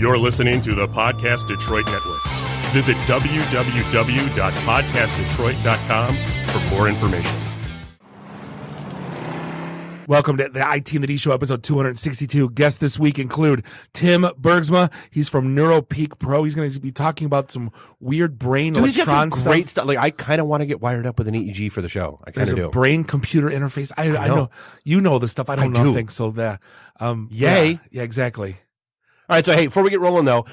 You're listening to the Podcast Detroit Network. Visit www.podcastdetroit.com for more information. Welcome to the IT and the D Show, episode 262. Guests this week include Tim Bergsma. He's from Neuropeak Pro. He's going to be talking about some weird brain electron he's got some great stuff. stuff. Like, I kind of want to get wired up with an EEG for the show. I kind of do. Brain-computer interface. I know. You know the stuff. I don't know things. So yay. Yeah, exactly. All right, so hey, before we get rolling though,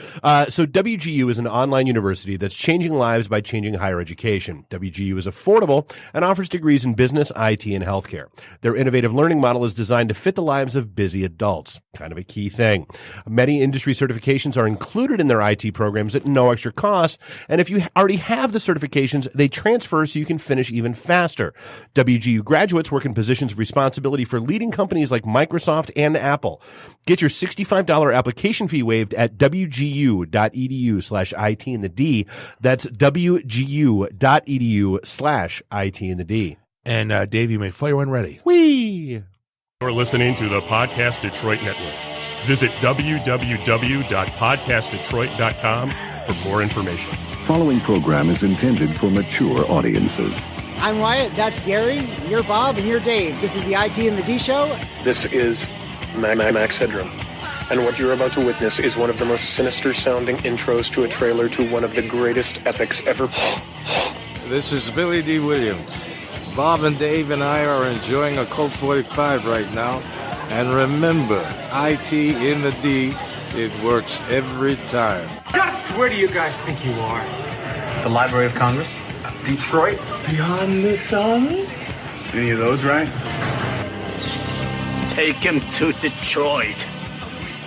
so WGU is an online university that's changing lives by changing higher education. WGU is affordable and offers degrees in business, IT, and healthcare. Their innovative learning model is designed to fit the lives of busy adults. Kind of a key thing. Many industry certifications are included in their IT programs at no extra cost, and if you already have the certifications, they transfer so you can finish even faster. WGU graduates work in positions of responsibility for leading companies like Microsoft and Apple. Get your $65 application fee waived at wgu.edu/IT in the D. That's wgu.edu/IT in the D. And Dave, you may fire when ready. Whee! You're listening to the Podcast Detroit Network. Visit www.podcastdetroit.com for more information. Following program is intended for mature audiences. I'm Wyatt, that's Gary, you're Bob, and you're Dave. This is the IT and the D Show. This is Max Headroom. And what you're about to witness is one of the most sinister-sounding intros to a trailer to one of the greatest epics ever. This is Billy D. Williams. Bob and Dave and I are enjoying a Colt 45 right now. And remember, IT in the D, it works every time. Just where do you guys think you are? The Library of Congress? Detroit? Beyond the sun? Any of those right? Take him to Detroit.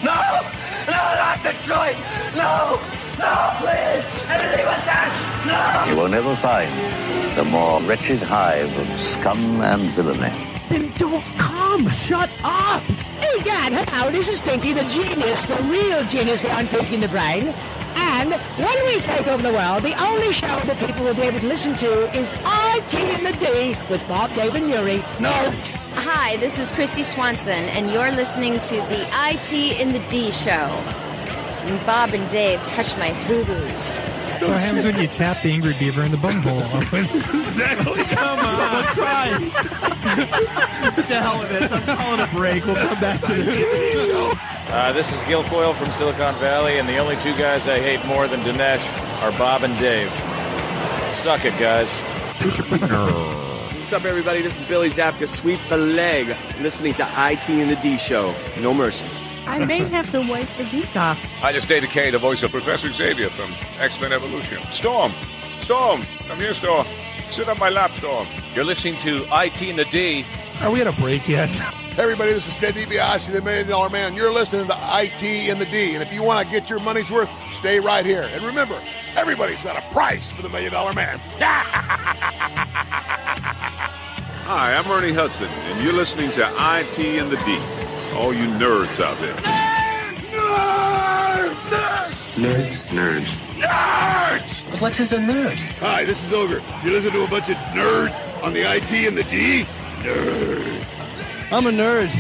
No! No, not Detroit! No! No, please! Anything but that! No! You will never find the more wretched hive of scum and villainy. Then don't come! Shut up! Hey, Dad, hello, this is Pinky, the genius, the real genius behind Pinky and the Brain. And when we take over the world, the only show that people will be able to listen to is IT in the D with Bob, Dave, and Yuri. No! Hi, this is Christy Swanson, and you're listening to the IT in the D Show. And Bob and Dave touch my hoo-hoos. What happens when you tap the angry beaver in the bunghole? Exactly. Come on. Tries. What the hell with this? I'm calling a break. We'll come back to the TV show. This is Guilfoyle from Silicon Valley, and the only two guys I hate more than Dinesh are Bob and Dave. Suck it, guys. What's up, everybody? This is Billy Zapka. Sweep the leg. Listening to IT in the D Show. No mercy. I may have to wipe the geek off. Hi, this is Data K, the voice of Professor Xavier from X-Men Evolution. Storm! Come here, Storm. Sit on my lap, Storm. You're listening to IT in the D. Are we at a break yet? Hey, everybody, this is Ted DiBiase, the $1 Million Man. You're listening to IT in the D. And if you want to get your money's worth, stay right here. And remember, everybody's got a price for the $1 Million Man. Hi, I'm Ernie Hudson, and you're listening to IT in the D. All you nerds out there. Nerds. What is a nerd? Hi, this is Ogre. You listen to a bunch of nerds on the IT in the D? Nerd. I'm a nerd,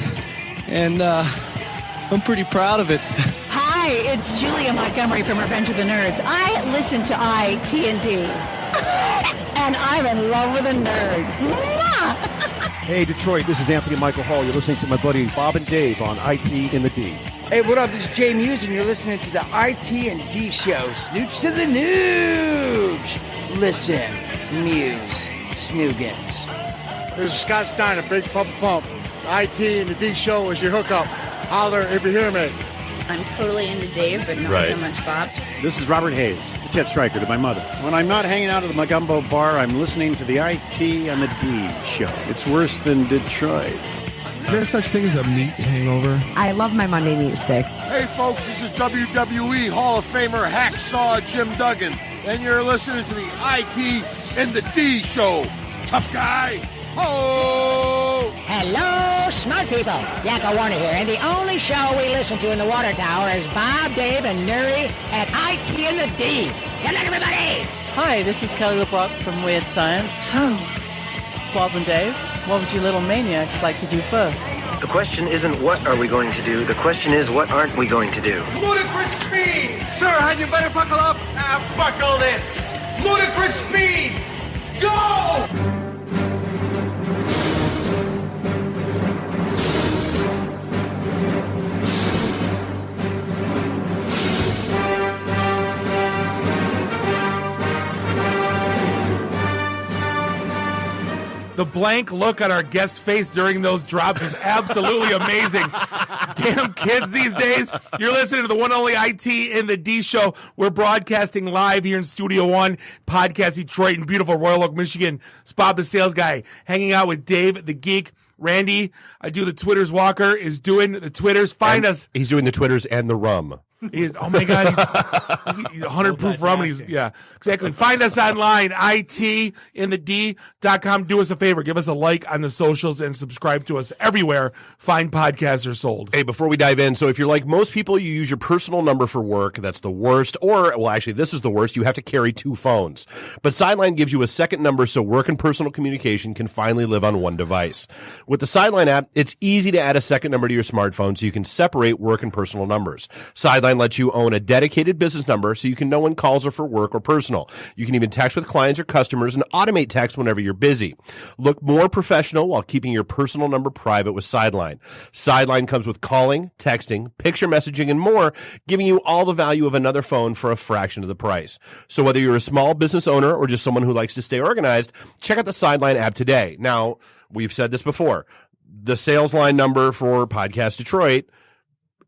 and I'm pretty proud of it. Hi, it's Julia Montgomery from Revenge of the Nerds. I listen to IT&D. And I'm in love with a nerd. Hey, Detroit, this is Anthony Michael Hall. You're listening to my buddies Bob and Dave on IT in the D. Hey, what up? This is Jay Muse, and you're listening to the IT and D Show. Snooch to the noobs. Listen, Muse, Snoogans. This is Scott Steiner, Big Pump. IT and the D Show is your hookup. Holler if you hear me. I'm totally into Dave, but not so much Bob. This is Robert Hayes, the Ted Stryker to my mother. When I'm not hanging out at the Magumbo bar, I'm listening to the IT and the D Show. It's worse than Detroit. Is there such thing as a meat hangover? I love my Monday meat stick. Hey, folks, this is WWE Hall of Famer Hacksaw Jim Duggan, and you're listening to the IT and the D Show. Tough guy. Ho! Hello, smart people. Yakko Warner here, and the only show we listen to in the Water Tower is Bob, Dave, and Nuri at IT and the D. Good luck, everybody! Hi, this is Kelly LeBrock from Weird Science. So, Bob and Dave, what would you little maniacs like to do first? The question isn't what are we going to do, the question is what aren't we going to do. Ludicrous speed! you better buckle up. Now buckle this. Ludicrous speed. Go! The blank look on our guest face during those drops was absolutely amazing. Damn kids these days. You're listening to the one only IT in the D show. We're broadcasting live here in Studio One, Podcast Detroit in beautiful Royal Oak, Michigan. It's Bob the Sales Guy hanging out with Dave the Geek. Randy, I do the Twitters. Walker is doing the Twitters. Find us. He's doing the Twitters and the rum. Oh my God, he's 100 proof rum. And yeah, exactly. Find us online, itinthed.com. Do us a favor, give us a like on the socials and subscribe to us everywhere fine podcasts are sold. Hey, before we dive in, so if you're like most people, you use your personal number for work. That's the worst. Or, well, actually, this is the worst. You have to carry two phones. But Sideline gives you a second number so work and personal communication can finally live on one device. With the Sideline app, it's easy to add a second number to your smartphone so you can separate work and personal numbers. Sideline lets you own a dedicated business number so you can know when calls are for work or personal. You can even text with clients or customers and automate text whenever you're busy. Look more professional while keeping your personal number private with Sideline. Sideline comes with calling, texting, picture messaging, and more, giving you all the value of another phone for a fraction of the price. So whether you're a small business owner or just someone who likes to stay organized, check out the Sideline app today. Now, we've said this before. The sales line number for Podcast Detroit,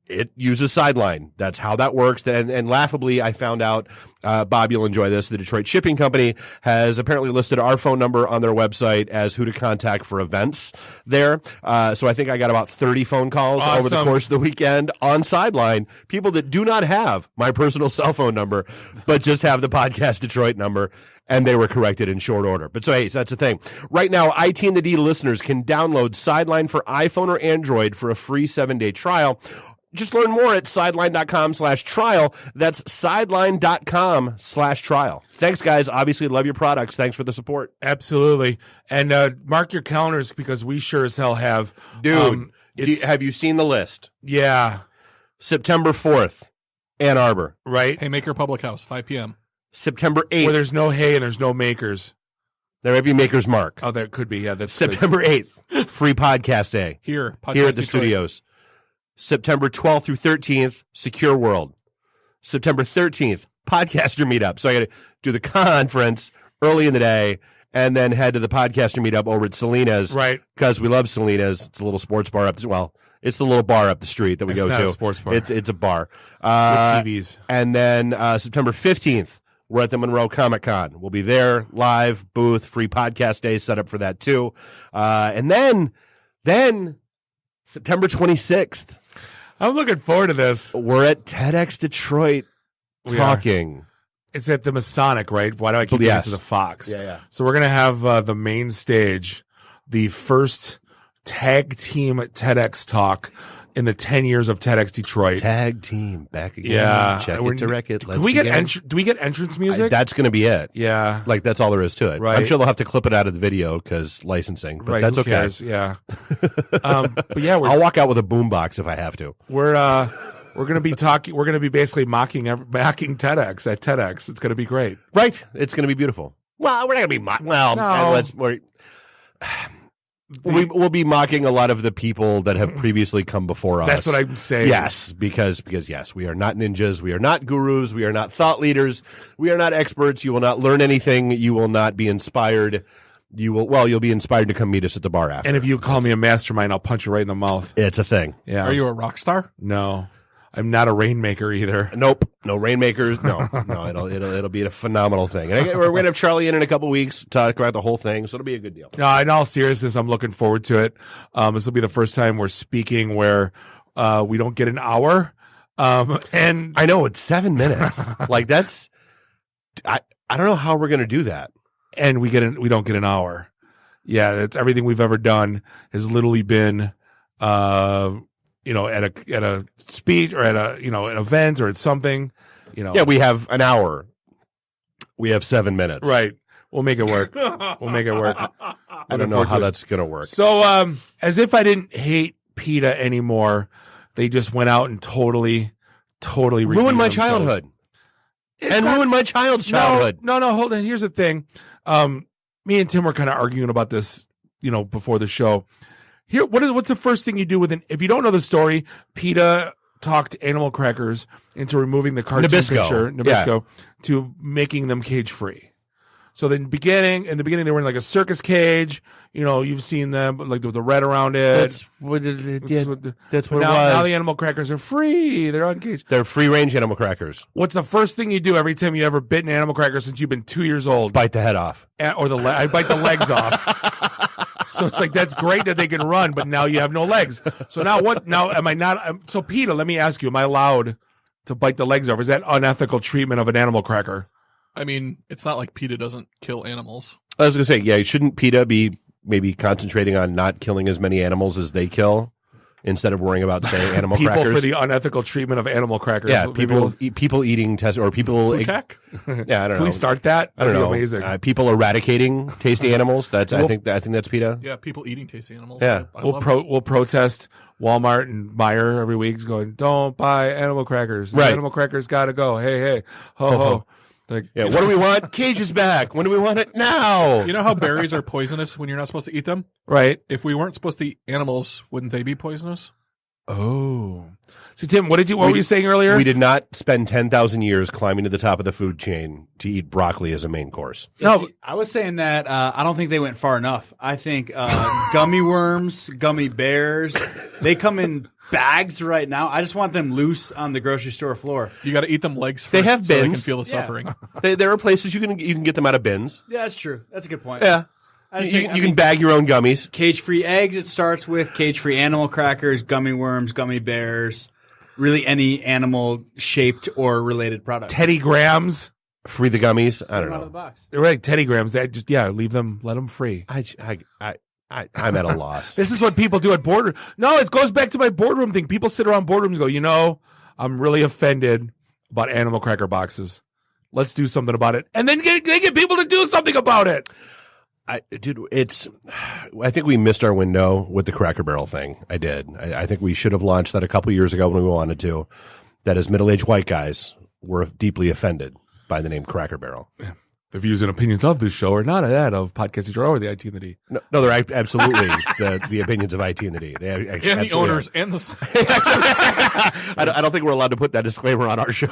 it uses Sideline. That's how that works. And laughably, I found out, Bob, you'll enjoy this. The Detroit Shipping Company has apparently listed our phone number on their website as who to contact for events there. So I think I got about 30 phone calls over the course of the weekend on Sideline. People that do not have my personal cell phone number, but just have the Podcast Detroit number. And they were corrected in short order. But so, hey, so that's the thing. Right now, IT and the D listeners can download Sideline for iPhone or Android for a free 7-day trial. Just learn more at sideline.com/trial. That's sideline.com/trial. Thanks, guys. Obviously, love your products. Thanks for the support. Absolutely. And mark your calendars because we sure as hell have. Dude, have you seen the list? Yeah. September 4th, Ann Arbor. Right? Haymaker Public House, 5 p.m. September 8th. Where there's no hay and there's no makers. There might be Maker's Mark. Oh, there could be. Yeah, that's September 8th, free podcast day. Here at the studios. September 12th through 13th, Secure World. September 13th, Podcaster Meetup. So I got to do the conference early in the day and then head to the Podcaster Meetup over at Selena's. Right. Because we love Selena's. It's a little sports bar up. Well, it's the little bar up the street that we go to. It's not a sports bar. It's a bar. With TVs. And then September 15th, we're at the Monroe Comic Con. We'll be there, live, booth, free podcast day set up for that too. And then September 26th. I'm looking forward to this. We're at TEDx Detroit talking. It's at the Masonic, right? Why do I keep getting to the Fox? Yeah. So we're going to have the main stage, the first tag team TEDx talk in the 10 years of TEDx Detroit. Tag team back again. Yeah. Check it to wreck it. Do we get entrance music? That's going to be it. Yeah. Like, that's all there is to it. Right. I'm sure they'll have to clip it out of the video because licensing, but that's who okay. cares? Yeah. But yeah, I'll walk out with a boombox if I have to. We're going to be talking. We're going to be basically mocking TEDx at TEDx. It's going to be great. Right. It's going to be beautiful. Well, we're not going to be we'll be mocking a lot of the people that have previously come before us. That's what I'm saying. Yes, because yes, we are not ninjas. We are not gurus. We are not thought leaders. We are not experts. You will not learn anything. You will not be inspired. You'll be inspired to come meet us at the bar after. And if you call me a mastermind, I'll punch you right in the mouth. It's a thing. Yeah. Are you a rock star? No. I'm not a rainmaker either. Nope. No rainmakers. No. It'll be a phenomenal thing. And we're going to have Charlie in a couple weeks to talk about the whole thing, so it'll be a good deal. No, in all seriousness, I'm looking forward to it. This will be the first time we're speaking where we don't get an hour. And I know it's 7 minutes. Like that's, I don't know how we're going to do that. And we don't get an hour. Yeah, it's everything we've ever done has literally been, at a speech or at an event or at something, Yeah, we have an hour. We have 7 minutes. Right. We'll make it work. I don't know how that's going to work. So, as if I didn't hate PETA anymore, they just went out and totally ruined my childhood. and ruin my child's childhood. No, hold on. Here's the thing. Me and Tim were kind of arguing about this, before the show. Here, what's the first thing you do if you don't know the story, PETA talked animal crackers into removing the cartoon picture, Nabisco, to making them cage free. So in the beginning, they were in like a circus cage. You've seen them like with the red around it. That's what it was. Now the animal crackers are free. They're uncaged. They're free range animal crackers. What's the first thing you do every time you ever bit an animal cracker since you've been 2 years old? Bite the head off. I bite the legs off. So it's like, that's great that they can run, but now you have no legs. So now what? Now am I not? So PETA, let me ask you, am I allowed to bite the legs off? Is that unethical treatment of an animal cracker? I mean, it's not like PETA doesn't kill animals. I was going to say, shouldn't PETA be maybe concentrating on not killing as many animals as they kill instead of worrying about, say, animal people crackers? For the unethical treatment of animal crackers. Yeah, people eating or people. Tech? Yeah, I don't know. Can we start that? I don't know. Amazing. People eradicating tasty animals. I think that's PETA. Yeah, people eating tasty animals. Yeah, we'll protest Walmart and Meijer every week, going, "Don't buy animal crackers. The animal crackers got to go. Hey, ho ho." Like, what do we want? Cages back. When do we want it? Now. You know how berries are poisonous when you're not supposed to eat them? Right. If we weren't supposed to eat animals, wouldn't they be poisonous? Oh. So Tim, what were you saying earlier? We did not spend 10,000 years climbing to the top of the food chain to eat broccoli as a main course. No, see, I was saying that I don't think they went far enough. I think gummy worms, gummy bears, they come in bags right now. I just want them loose on the grocery store floor. You got to eat them legs first. They have bins. So they can feel the suffering. There are places you can get them out of bins. Yeah, that's true. That's a good point. Yeah. You can bag your own gummies. Cage-free eggs, it starts with cage-free animal crackers, gummy worms, gummy bears, really any animal-shaped or related product. Teddy Grahams. Free the gummies. I don't know. Out of the box. They're right. Teddy Grahams. They just, leave them, let them free. I'm at a loss. This is what people do at boardroom. No, it goes back to my boardroom thing. People sit around boardrooms and go, I'm really offended about animal cracker boxes. Let's do something about it. And then they get people to do something about it. I think we missed our window with the Cracker Barrel thing. I did. I think we should have launched that a couple years ago when we wanted to. That as middle-aged white guys, we're deeply offended by the name Cracker Barrel. Yeah. The views and opinions of this show are not that of Podcasting or the IT and the D. No, they're absolutely the opinions of IT and the D. And the owners and the. I don't think we're allowed to put that disclaimer on our show.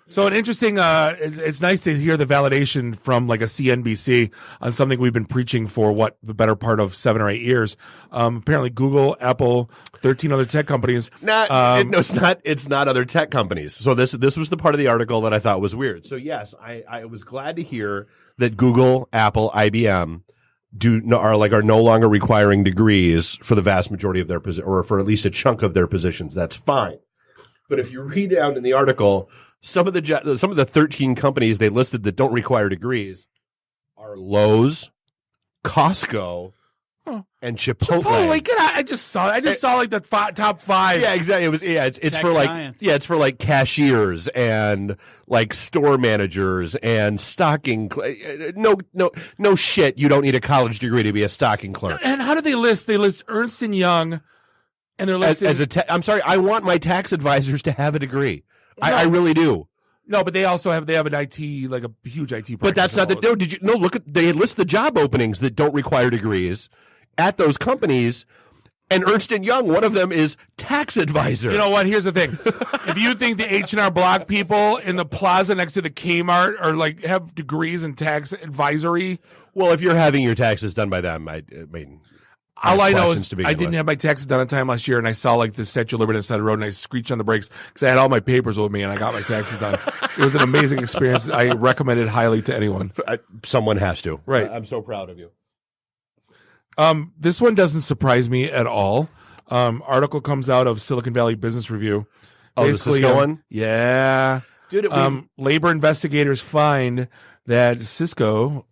So an interesting, it's nice to hear the validation from like a CNBC on something we've been preaching for the better part of 7 or 8 years. Apparently Google, Apple, 13 other tech companies. It's not other tech companies. So this was the part of the article that I thought was weird. So yes, I was glad to hear that Google, Apple, IBM are no longer requiring degrees for the vast majority of their or for at least a chunk of their positions. That's fine. But if you read down in the article, some of the 13 companies they listed that don't require degrees are Lowe's, Costco, and Chipotle. I just saw like the top 5. Yeah, exactly. It's for giants. It's for like cashiers and like store managers and stocking. No shit. You don't need a college degree to be a stocking clerk. And how do they list? They list Ernst & Young, and they're listing I'm sorry. I want my tax advisors to have a degree. No. I really do. No, but they also have an IT, like a huge IT practice. But that's not they list the job openings that don't require degrees at those companies, and Ernst & Young, one of them is tax advisor. You know what? Here's the thing. If you think the H&R Block people in the plaza next to the Kmart are like have degrees in tax advisory. Well, if you're having your taxes done by them, I mean... All I know is I didn't have my taxes done on time last year, and I saw like the Statue of Liberty on the side of the road, and I screeched on the brakes because I had all my papers with me, and I got my taxes done. It was an amazing experience. I recommend it highly to anyone. Someone has to. Right. I'm so proud of you. This one doesn't surprise me at all. Article comes out of Silicon Valley Business Review. Oh, the Cisco one? Yeah. Dude, labor investigators find that Cisco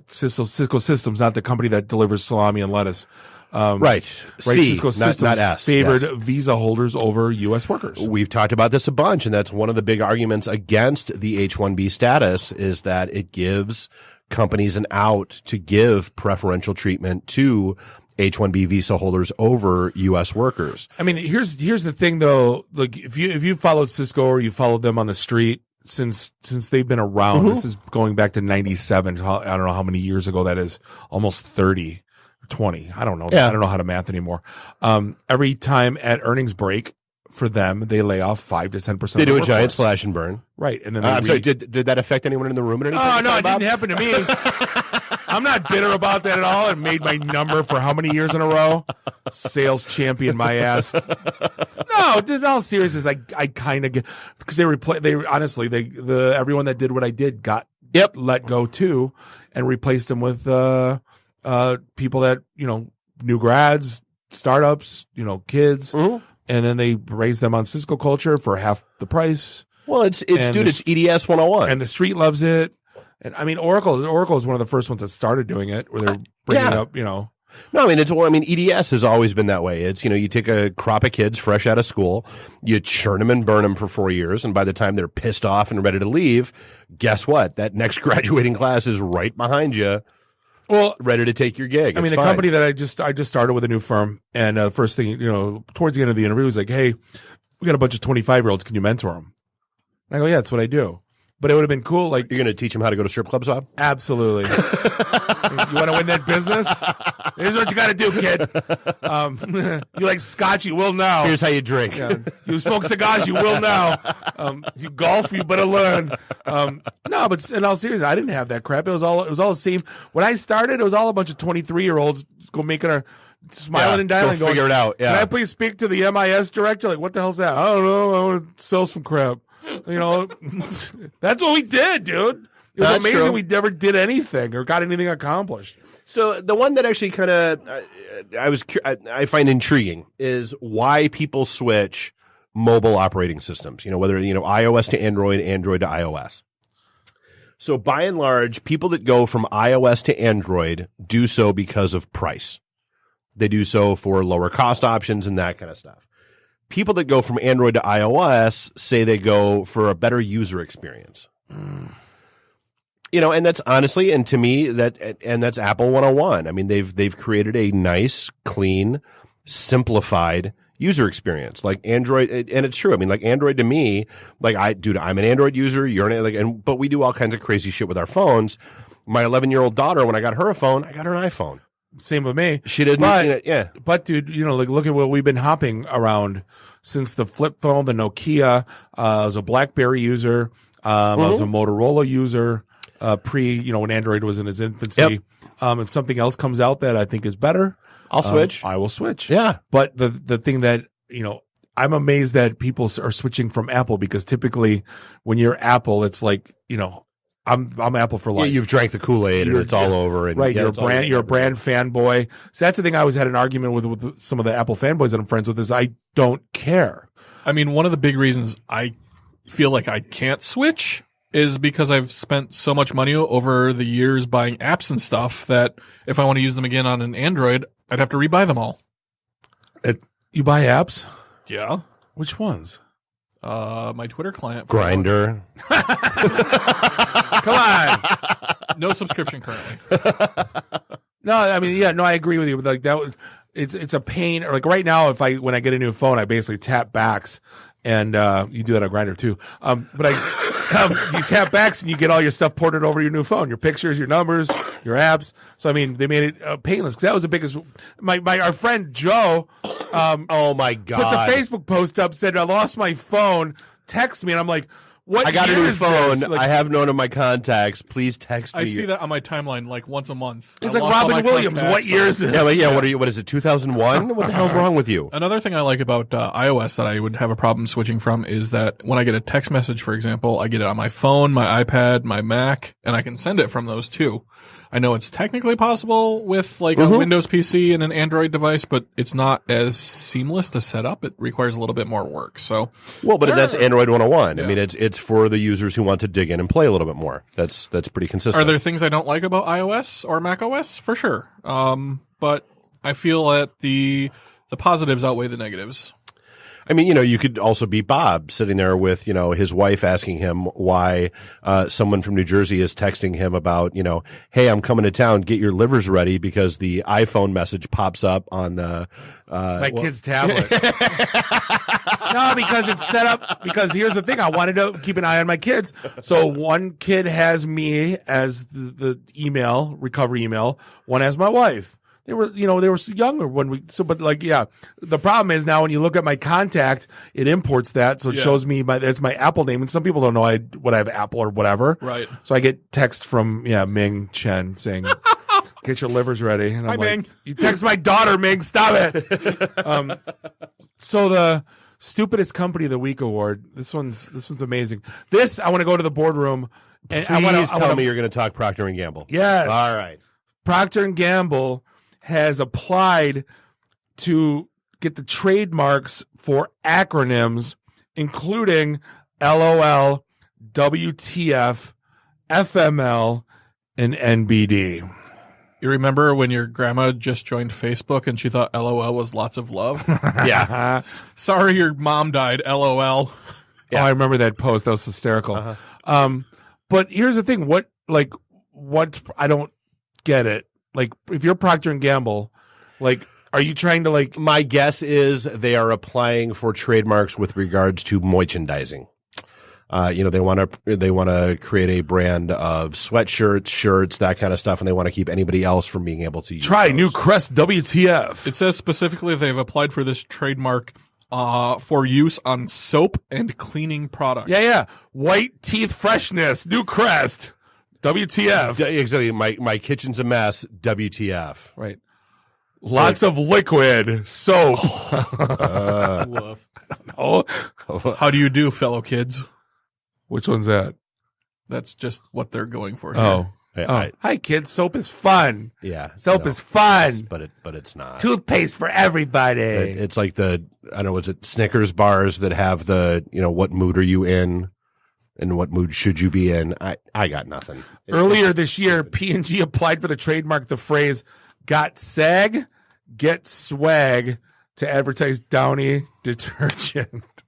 Systems, not the company that delivers salami and lettuce. Right. Cisco Systems not S. favored visa holders over U.S. workers. We've talked about this a bunch, and that's one of the big arguments against the H-1B status is that it gives companies an out to give preferential treatment to H-1B visa holders over U.S. workers. I mean, here's the thing though. Like if you followed Cisco or you followed them on the street since they've been around, Mm-hmm. this is going back to 97. I don't know how many years ago that is. Almost 30, 20. I don't know. Yeah. I don't know how to math anymore. Every time at earnings break for them, they lay off 5 to 10%. They do a of the giant workforce. slash and burn. Right, and then I'm sorry. Did that affect anyone in the room at any point? Oh, no, it Bob? didn't happen to me. I'm not bitter about that at all. It made my number for how many years in a row? Sales champion, my ass. No, in all seriousness, I kind of get, because everyone that did what I did got let go too, and replaced them with people that, new grads, startups, kids, Mm-hmm. and then they raised them on Cisco culture for half the price. Well, it's EDS 101. And the street loves it. And I mean, Oracle is one of the first ones that started doing it, where they're bringing up, No, I mean, EDS has always been that way. It's, you take a crop of kids fresh out of school, you churn them and burn them for 4 years, and by the time they're pissed off and ready to leave, guess what? That next graduating class is right behind you. Well, ready to take your gig. I mean, the company that I just started with a new firm, and first thing, towards the end of the interview, was like, "Hey, we got a bunch of 25-year-olds. Can you mentor them?" And I go, "Yeah, that's what I do." But it would have been cool. Like, you're going to teach them how to go to strip clubs, Bob? Absolutely. You want to win that business? Here's what you got to do, kid. You like scotch, you will know. Here's how you drink. Yeah. You smoke cigars, you will know. You golf, you better learn. No, but in all seriousness, I didn't have that crap. It was all the same. When I started, it was all a bunch of 23-year-olds smiling and dialing, go figure it out. Yeah. Can I please speak to the MIS director? Like, what the hell's that? I don't know. I want to sell some crap. That's what we did, dude. It was amazing true. we never did anything or got anything accomplished. So the one that actually kind of I find intriguing is why people switch mobile operating systems. Whether iOS to Android, Android to iOS. So by and large, people that go from iOS to Android do so because of price. They do so for lower cost options and that kind of stuff. People that go from Android to iOS say they go for a better user experience. And that's honestly, and to me, that's Apple 101. I mean, they've created a nice, clean, simplified user experience. Like Android, and it's true. I mean, like Android to me, like I'm an Android user. You're but we do all kinds of crazy shit with our phones. My 11-year-old daughter, when I got her a phone, I got her an iPhone. Same with me. She didn't. But dude, look at what we've been hopping around since the flip phone, the Nokia. I was a BlackBerry user. I was a Motorola user. When Android was in its infancy. Yep. If something else comes out that I think is better, I'll switch. I will switch. Yeah. But the thing that, I'm amazed that people are switching from Apple, because typically when you're Apple, it's like, I'm Apple for life. Yeah, you've drank the Kool-Aid and it's all over. And right. You're a brand fanboy. So that's the thing I always had an argument with some of the Apple fanboys that I'm friends with, is I don't care. I mean, one of the big reasons I feel like I can't switch is because I've spent so much money over the years buying apps and stuff that if I want to use them again on an Android, I'd have to rebuy them all. You buy apps? Yeah. Which ones? My Twitter client. Grindr. Come on. No subscription currently. No, I mean, yeah, no, I agree with you. Like that, it's a pain. Or like right now, when I get a new phone, I basically tap backs, and you do that on Grindr too. But you tap backs and you get all your stuff ported over your new phone, your pictures, your numbers, your apps. So I mean, they made it painless, because that was the biggest. Our friend Joe. Oh my God! Puts a Facebook post up, said I lost my phone. Text me, and I'm like, what? I got a year new is phone. this? Like, I have none of my contacts. Please text me. I see that on my timeline like once a month. It's like Robin Williams. What year is this? Yeah, what is it? 2001? What the hell's wrong with you? Another thing I like about iOS that I would have a problem switching from is that when I get a text message, for example, I get it on my phone, my iPad, my Mac, and I can send it from those too. I know it's technically possible with like a Windows PC and an Android device, but it's not as seamless to set up. It requires a little bit more work. So, but that's Android 101. Yeah. I mean, it's for the users who want to dig in and play a little bit more. That's pretty consistent. Are there things I don't like about iOS or macOS? For sure. But I feel that the positives outweigh the negatives. I mean, you could also be Bob sitting there with, his wife asking him why someone from New Jersey is texting him about, hey, I'm coming to town, get your livers ready, because the iPhone message pops up on the my kid's tablet. No, because it's set up. Because here's the thing: I wanted to keep an eye on my kids. So one kid has me as the email recovery email. One has my wife. They were younger when we. So, but the problem is now when you look at my contact, it imports that, so it shows me that's my Apple name, and some people don't know what I have Apple or whatever. Right. So I get text from Ming Chen saying, "Get your livers ready." And I'm Hi, Ming. You text my daughter, Ming. Stop it. So the Stupidest Company of the Week award. This one's amazing. I want to go to the boardroom. And Please tell me you're going to talk Procter & Gamble. Yes. All right. Procter & Gamble has applied to get the trademarks for acronyms, including LOL, WTF, FML, and NBD. You remember when your grandma just joined Facebook and she thought LOL was lots of love? Yeah. Sorry your mom died, LOL. Yeah. Oh, I remember that post. That was hysterical. Uh-huh. But here's the thing. What I don't get it. Like, if you're Procter & Gamble, are you trying to My guess is they are applying for trademarks with regards to merchandising. They want to create a brand of sweatshirts, shirts, that kind of stuff, and they want to keep anybody else from being able to use try those. new Crest WTF. It says specifically they've applied for this trademark for use on soap and cleaning products. Yeah. White teeth freshness, new Crest. WTF. Exactly. My kitchen's a mess. WTF. Right. Lots of liquid soap. I don't know. How do you do, fellow kids? Which one's that? That's just what they're going for here. Oh. Hi, kids. Soap is fun. Yeah. Soap is fun. But it's not. Toothpaste for everybody. It's like was it Snickers bars that have the, what mood are you in? And what mood should you be in? I got nothing. Earlier this year, P&G applied for the trademark the phrase "got sag, get swag" to advertise Downy detergent.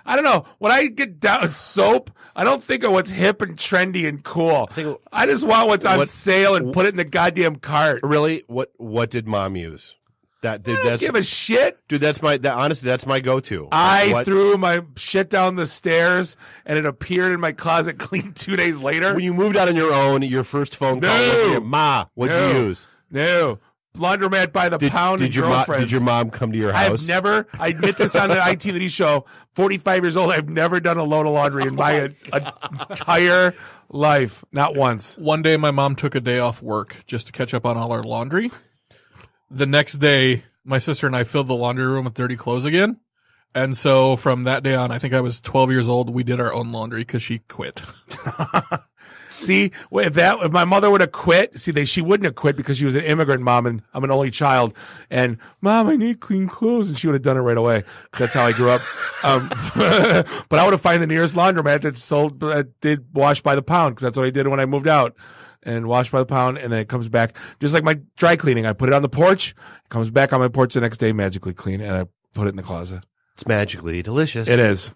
I don't know. When I get down soap, I don't think of what's hip and trendy and cool. I just want what's on sale and put it in the goddamn cart. Really? What did Mom use? I don't give a shit. Dude, honestly, that's my go-to. I threw my shit down the stairs and it appeared in my closet clean 2 days later. When you moved out on your own, your first phone call was, Ma, what'd you use? No. Laundromat by the pound and girlfriends. Did your mom come to your house? I admit this on the IT and the show, 45 years old, I've never done a load of laundry in my entire life. Not once. One day my mom took a day off work just to catch up on all our laundry. The next day, my sister and I filled the laundry room with dirty clothes again. And so from that day on, I think I was 12 years old, we did our own laundry because she quit. See, if my mother would have quit, she wouldn't have quit because she was an immigrant mom and I'm an only child. And Mom, I need clean clothes, and she would have done it right away. That's how I grew up. But I would have found the nearest laundromat that did wash by the pound, because that's what I did when I moved out. And wash by the pound, and then it comes back just like my dry cleaning. I put it on the porch, it comes back on my porch the next day, magically clean, and I put it in the closet. It's magically delicious. It is.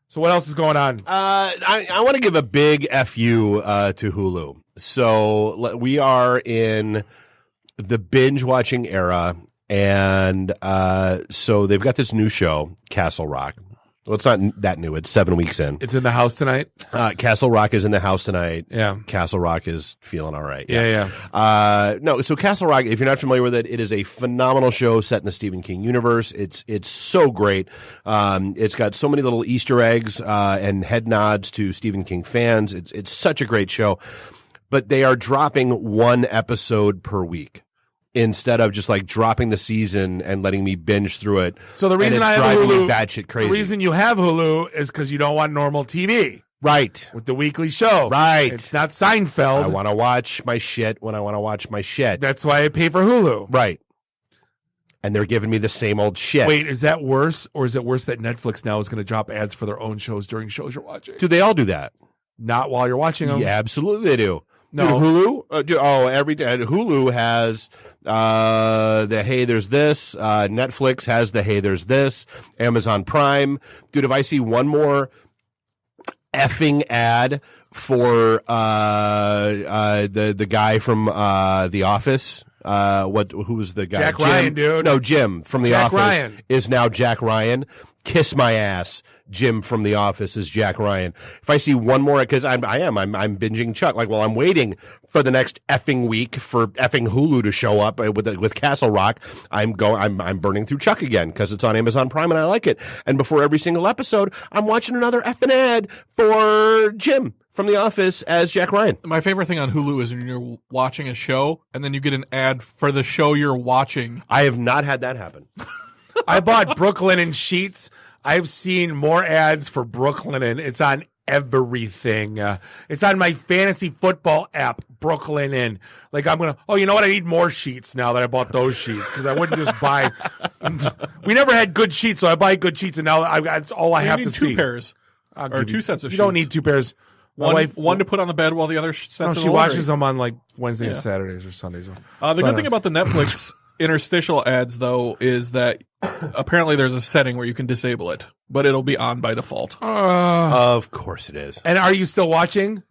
So what else is going on? I want to give a big FU to Hulu. So we are in the binge watching era, and so they've got this new show, Castle Rock. Well, it's not that new. It's 7 weeks in. It's in the house tonight? Castle Rock is in the house tonight. Yeah. Castle Rock is feeling all right. Yeah. No, so Castle Rock, if you're not familiar with it, it is a phenomenal show set in the Stephen King universe. It's so great. It's got so many little Easter eggs and head nods to Stephen King fans. It's such a great show. But they are dropping one episode per week, instead of just dropping the season and letting me binge through it. So the reason I have driving Hulu, me batshit crazy. The reason you have Hulu is because you don't want normal TV. Right. With the weekly show. Right. It's not Seinfeld. I want to watch my shit when I want to watch my shit. That's why I pay for Hulu. Right. And they're giving me the same old shit. Wait, is that worse? Or is it worse that Netflix now is going to drop ads for their own shows during shows you're watching? Do they all do that? Not while you're watching them. Yeah, absolutely they do. No. Dude, Hulu. Every day Hulu has the Hey There's This. Netflix has the Hey There's This. Amazon Prime. Dude, if I see one more effing ad for the guy from The Office. Who was the guy? Jack Jim, Ryan, dude. No, Jim from The Jack Office Ryan. is now Jack Ryan. Kiss my ass. Jim from The Office is Jack Ryan. If I see one more, because I'm binging Chuck. Like, well, I'm waiting for the next effing week for effing Hulu to show up with Castle Rock. I'm burning through Chuck again because it's on Amazon Prime and I like it. And before every single episode, I'm watching another effing ad for Jim from The Office as Jack Ryan. My favorite thing on Hulu is when you're watching a show and then you get an ad for the show you're watching. I have not had that happen. I bought Brooklinen sheets. I've seen more ads for Brooklinen. It's on everything. It's on my fantasy football app, Brooklinen. Like you know what? I need more sheets now that I bought those sheets because I wouldn't just buy. We never had good sheets, so I buy good sheets, and now that's all I have to see. 2 pairs or 2 sets of sheets. You don't need 2 pairs. One to put on the bed while the other sets. No, she watches them on like Wednesdays, Saturdays, or Sundays. The good thing about the Netflix interstitial ads, though, is that apparently there's a setting where you can disable it, but it'll be on by default. Of course it is. And are you still watching?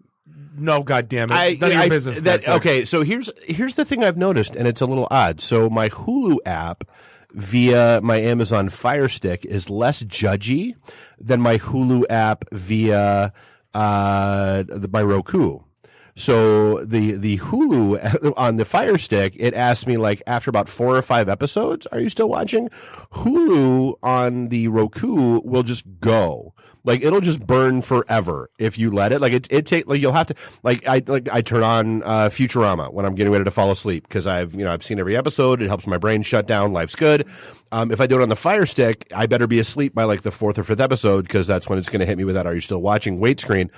No, goddamn it! None of your business. Okay, so here's the thing I've noticed, and it's a little odd. So my Hulu app via my Amazon Fire Stick is less judgy than my Hulu app via my Roku. So the Hulu on the Fire Stick, it asks me like after about 4 or 5 episodes, are you still watching? Hulu on the Roku will just go. Like it'll just burn forever if you let it. Like it take like you'll have to I turn on Futurama when I'm getting ready to fall asleep because I've seen every episode. It helps my brain shut down. Life's good. If I do it on the Fire Stick, I better be asleep by like the 4th or 5th episode because that's when it's going to hit me with that. Are you still watching? Wait screen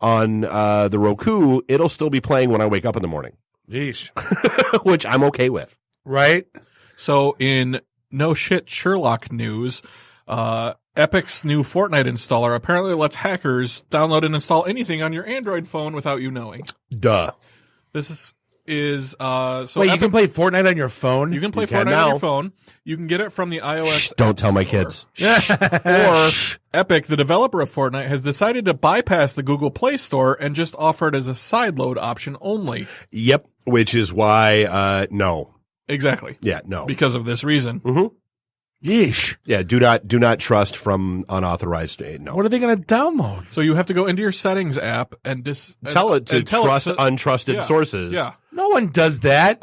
on the Roku. It'll still be playing when I wake up in the morning. Yeesh. Which I'm okay with. Right. So in no shit Sherlock news, Epic's new Fortnite installer apparently lets hackers download and install anything on your Android phone without you knowing. Duh. This is so wait, you can play Fortnite on your phone? You can play Fortnite on your phone. You can get it from the iOS. Don't tell my kids. Or Epic, the developer of Fortnite, has decided to bypass the Google Play Store and just offer it as a sideload option only. Yep, which is why no. Exactly. Yeah, no. Because of this reason. Mm-hmm. Yeesh. Yeah, do not trust from unauthorized. No. What are they going to download? So you have to go into your settings app and tell it to trust untrusted sources. Yeah. No one does that.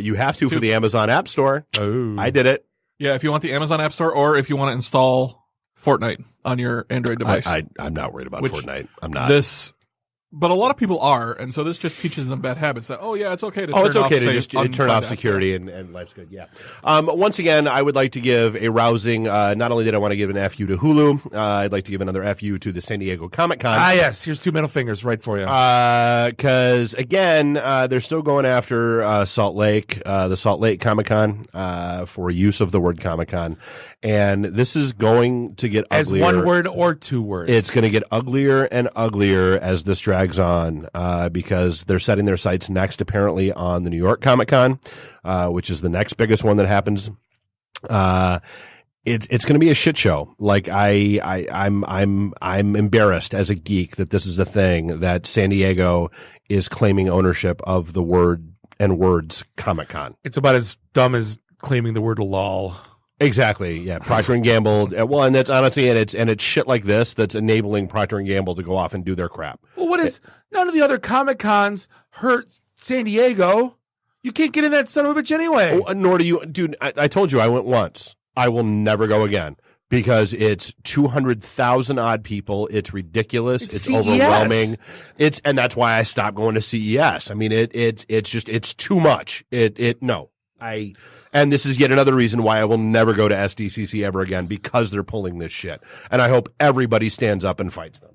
You have to for the Amazon App Store. Oh. I did it. Yeah, if you want the Amazon App Store or if you want to install Fortnite on your Android device. I'm not worried about Fortnite. I'm not. But a lot of people are, and so this just teaches them bad habits. That it's okay to turn it's okay off, to just turn off security and life's good. Yeah. Once again, I would like to give a rousing. Not only did I want to give an FU to Hulu, I'd like to give another FU to the San Diego Comic-Con. Yes. Here's 2 middle fingers right for you. Because again, they're still going after Salt Lake, the Salt Lake Comic-Con, for use of the word Comic-Con, and this is going to get uglier. As 1 word or 2 words. It's going to get uglier and uglier as this drags on, because they're setting their sights next, apparently, on the New York Comic-Con, which is the next biggest one that happens. It's going to be a shit show. Like I'm embarrassed as a geek that this is a thing that San Diego is claiming ownership of the word and words Comic-Con. It's about as dumb as claiming the word lol. Exactly. Yeah. Procter & Gamble. Well, and that's honestly, and it's shit like this that's enabling Procter & Gamble to go off and do their crap. Well, none of the other Comic-Cons hurt San Diego. You can't get in that son of a bitch anyway. Nor do you, dude. I told you I went once. I will never go again because it's 200,000 odd people. It's ridiculous. It's overwhelming. And that's why I stopped going to CES. I mean, it's too much. And this is yet another reason why I will never go to SDCC ever again because they're pulling this shit. And I hope everybody stands up and fights them.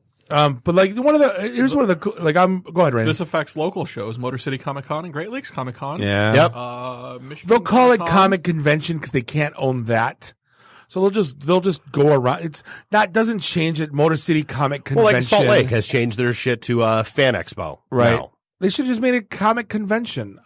But like go ahead, Randy. This affects local shows, Motor City Comic Con and Great Lakes Comic Con. Yeah. Yep. Michigan They'll call Comic-Con. it Comic Convention because they can't own that. So they'll just go around. Doesn't change it. Motor City Comic Convention. Well, like Salt Lake has changed their shit to Fan Expo. Right. Now. They should have just made a comic convention.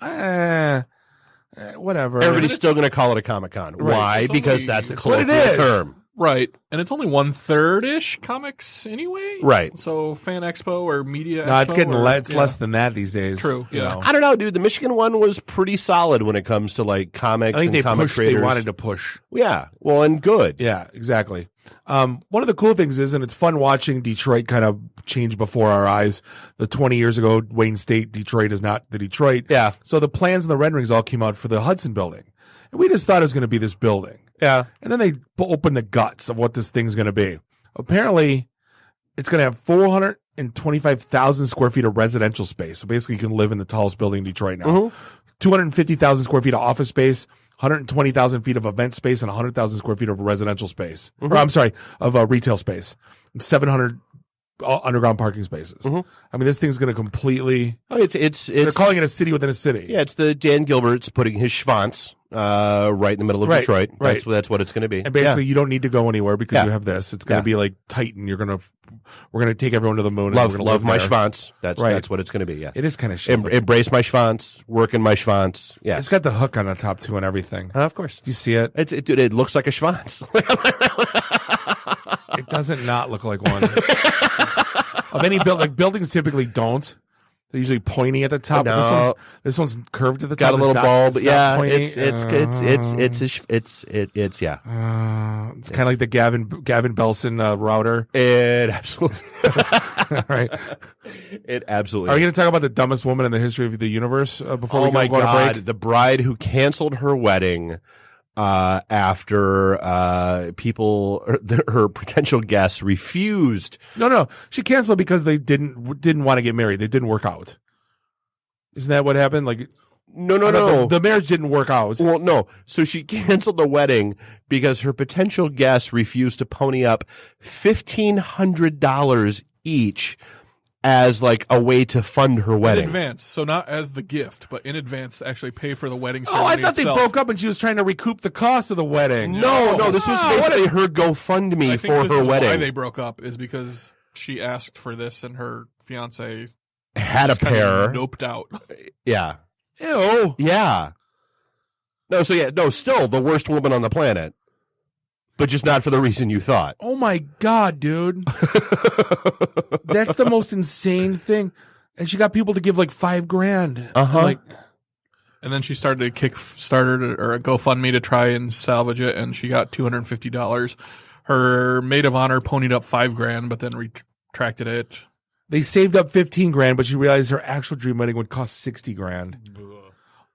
Whatever. Everybody's still going to call it a Comic-Con. Right. Why? It's Because only- that's a That's what it colloquial is. term. Right. And it's only 1/3-ish comics anyway. Right. So Fan Expo or Media No, it's Expo getting or- less than that these days. True. you Yeah. know. I don't know, dude. The Michigan one was pretty solid when it comes to like comics I think and they comic pushed. They creators. wanted to push. Yeah. Well, and good. Yeah, exactly. One of the cool things is, and it's fun watching Detroit kind of change before our eyes. The 20 years ago, Wayne State, Detroit is not the Detroit. Yeah. So the plans and the renderings all came out for the Hudson building. And we just thought it was going to be this building. Yeah. And then they opened the guts of what this thing's going to be. Apparently, it's going to have 425,000 square feet of residential space. So basically, you can live in the tallest building in Detroit now. Mm-hmm. 250,000 square feet of office space, 120,000 feet of event space, and 100,000 square feet of residential space. Mm-hmm. Or I'm sorry, of retail space. And 700 underground parking spaces. Mm-hmm. I mean, this thing's going to completely. Oh, it's They're calling it a city within a city. Yeah, it's the Dan Gilbert's putting his schwanz right in the middle of Right, Detroit. right. That's what it's going to be. And basically, you don't need to go anywhere because Yeah. you have this. It's going to Yeah. be like Titan. We're going to take everyone to the moon. Love, and we're gonna love my live there. schwanz. That's Right. what it's going to be. Yeah, It is kind of shit. Embrace my schwanz. Work in my schwanz. Yeah, It's got the hook on the top too and everything. of course. Do you see it? Dude, it looks like a schwanz. It doesn't not look like one. Of any buildings typically don't. They're usually pointy at the top. But No. this one's curved at the Got top. a little It's not- bulb. it's not Yeah, pointy. it's yeah. It's kind of like the Gavin Belson router. It absolutely. Right. It absolutely. Are we going to talk about the dumbest woman in the history of the universe before we Oh my go on a God! break? The bride who canceled her wedding after her potential guests refused. No. She canceled because they didn't want to get married. They didn't work out. Isn't that what happened? Like, No. The marriage didn't work out. Well, no. So she canceled the wedding because her potential guests refused to pony up $1,500 each as like a way to fund her In wedding. advance. So not as the gift, but in advance to actually pay for the wedding Oh, ceremony I thought itself. they broke up and she was trying to recoup the cost of the wedding. No, this was basically her GoFundMe I think for this her is wedding. Why they broke up is because she asked for this and her fiance Had a just kind of pair. noped out. Yeah. Ew. Yeah. No, still the worst woman on the planet. But just not for the reason you thought. Oh my God, dude. That's the most insane thing. And she got people to give like $5,000. Uh-huh. Like, And then she started a Kickstarter or a GoFundMe to try and salvage it, and she got $250. Her maid of honor ponied up $5,000, but then retracted it. they saved up $15,000, but she realized her actual dream wedding would cost $60,000.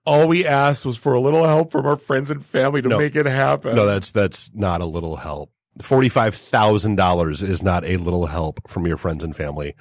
All we asked was for a little help from our friends and family to make it happen. No, that's not a little help. $45,000 is not a little help from your friends and family.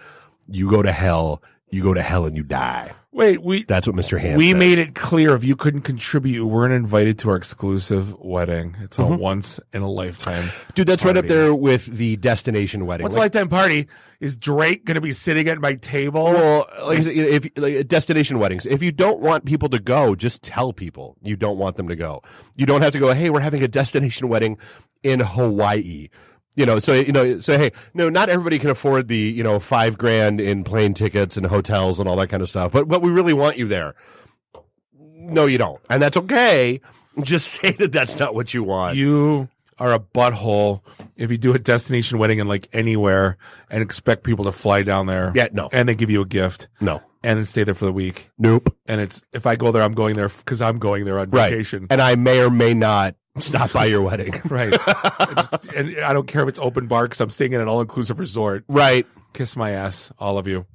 You go to hell and you die. Wait, That's what Mr. Hand we says. made it clear if you couldn't contribute, you weren't invited to our exclusive wedding. It's a once in a lifetime. Dude, that's right up party. there with the destination wedding. Once a lifetime party. Is Drake going to be sitting at my table? Well, like I said, if destination weddings, if you don't want people to go, just tell people you don't want them to go. You don't have to go, hey, we're having a destination wedding in Hawaii. So hey, no, not everybody can afford the, $5,000 in plane tickets and hotels and all that kind of stuff. But we really want you there. No, you don't. And that's okay. Just say that that's not what you want. You are a butthole if you do a destination wedding in like anywhere and expect people to fly down there. Yeah, no. And they give you a gift. No. And then stay there for the week. Nope. And if I go there, I'm going there because I'm going there on vacation. And I may or may not stop by your wedding. Right. And I don't care if it's open bar because I'm staying in an all-inclusive resort. Right. Kiss my ass, all of you.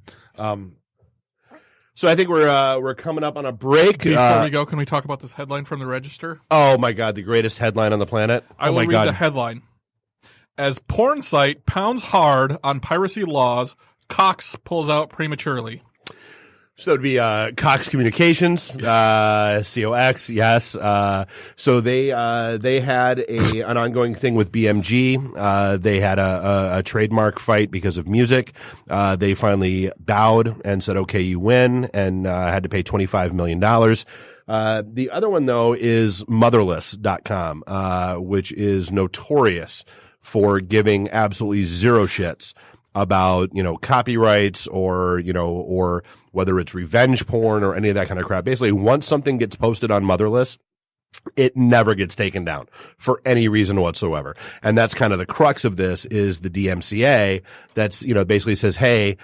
So I think we're coming up on a break. Before we go, can we talk about this headline from the Register? Oh my God, the greatest headline on the planet. I will read the headline. As porn site pounds hard on piracy laws, Cox pulls out prematurely. So it'd be Cox Communications, COX, yes. So they had an ongoing thing with BMG. They had a trademark fight because of music. They finally bowed and said, "Okay, you win," and had to pay $25 million. The other one though is Motherless.com, which is notorious for giving absolutely zero shits about, copyrights or whether it's revenge porn or any of that kind of crap. Basically, once something gets posted on Motherless, it never gets taken down for any reason whatsoever. And that's kind of the crux of this is the DMCA that's, basically says, hey,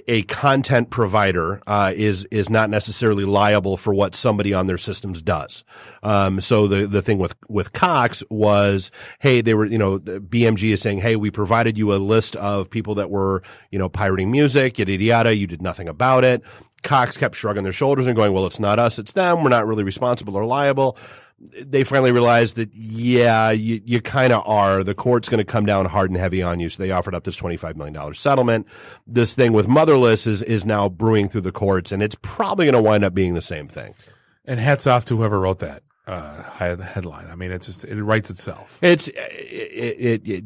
a content provider is not necessarily liable for what somebody on their systems does. So the thing with Cox was, hey, they were, the BMG is saying, hey, we provided you a list of people that were, pirating music, yada, yada, yada. You did nothing about it. Cox kept shrugging their shoulders and going, well, it's not us, it's them. We're not really responsible or liable. They finally realized that, yeah, you kind of are. The court's going to come down hard and heavy on you. So they offered up this $25 million settlement. This thing with Motherless is now brewing through the courts, and it's probably going to wind up being the same thing. And hats off to whoever wrote that headline. I mean, it writes itself. It's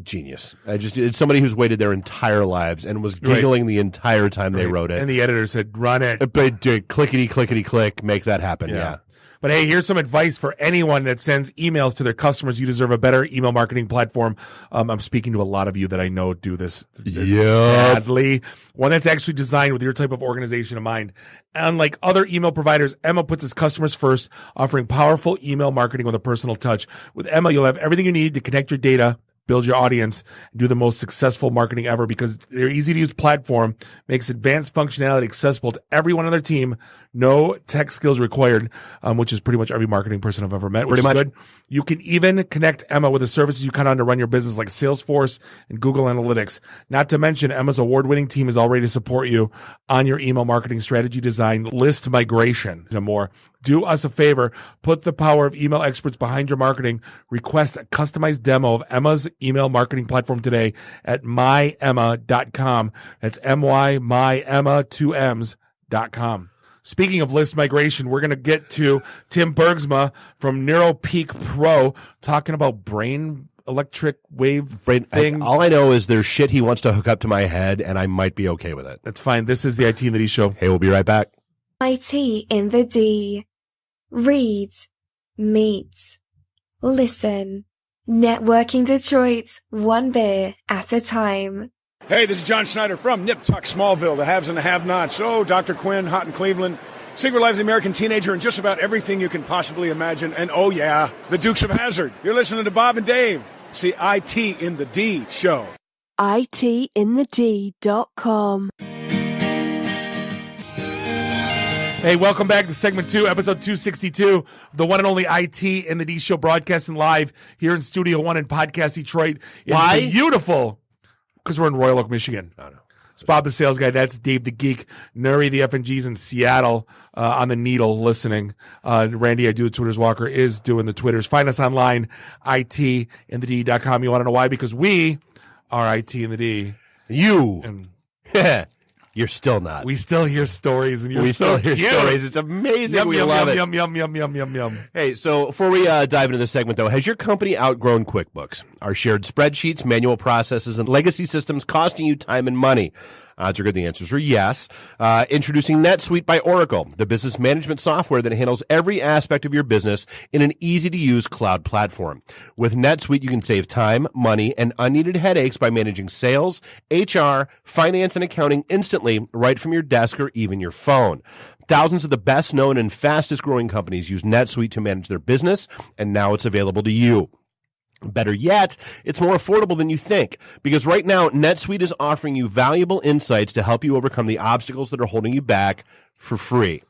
genius. It's somebody who's waited their entire lives and was giggling the entire time they wrote it. And the editor said, run it. But clickety, clickety, click, make that happen. Yeah. But hey, here's some advice for anyone that sends emails to their customers. You deserve a better email marketing platform. I'm speaking to a lot of you that I know do this badly. One that's actually designed with your type of organization in mind. Unlike other email providers, Emma puts its customers first, offering powerful email marketing with a personal touch. With Emma, you'll have everything you need to connect your data, build your audience, and do the most successful marketing ever because their easy-to-use platform makes advanced functionality accessible to everyone on their team. No tech skills required, which is pretty much every marketing person I've ever met, which is good. You can even connect Emma with the services you count on to run your business like Salesforce and Google Analytics. Not to mention, Emma's award-winning team is all ready to support you on your email marketing strategy design, list migration, and more. Do us a favor. Put the power of email experts behind your marketing. Request a customized demo of Emma's email marketing platform today at myemma.com. That's myemma, 2 M's.com. Speaking of list migration, we're going to get to Tim Bergsma from Neuropeak Pro talking about brain electric wave thing. All I know is there's shit he wants to hook up to my head, and I might be okay with it. That's fine. This is the IT in the D show. Hey, we'll be right back. IT in the D. Read, meet, listen. Networking Detroit, one beer at a time. Hey, this is John Schneider from Nip Tuck Smallville, the haves and the have-nots. Oh, Dr. Quinn, Hot in Cleveland, Secret Life of the American Teenager, and just about everything you can possibly imagine. And oh yeah, the Dukes of Hazzard. You're listening to Bob and Dave. See IT in the D show. ITinthed.com. Hey, welcome back to segment 2, episode 262 of the one and only IT in the D show, broadcasting live here in Studio 1 in Podcast Detroit. Why? Beautiful. Because we're in Royal Oak, Michigan. I don't know. It's Bob the Sales Guy. That's Dave the Geek. Nuri the FNG's in Seattle on the Needle listening. Randy, I do the Twitters. Walker is doing the Twitters. Find us online, itinthed.com. You want to know why? Because we are IT in the D. You. You're still not. We still hear stories, and you're still so hear cute. stories. It's amazing. Yum, we yum, love yum, it. yum, yum, yum, yum, yum. Hey, so before we dive into this segment, though, has your company outgrown QuickBooks? Are shared spreadsheets, manual processes, and legacy systems costing you time and money? Odds are good the answers are yes. Introducing NetSuite by Oracle, the business management software that handles every aspect of your business in an easy-to-use cloud platform. With NetSuite, you can save time, money, and unneeded headaches by managing sales, HR, finance, and accounting instantly right from your desk or even your phone. Thousands of the best-known and fastest-growing companies use NetSuite to manage their business, and now it's available to you. Better yet, it's more affordable than you think, because right now, NetSuite is offering you valuable insights to help you overcome the obstacles that are holding you back for free.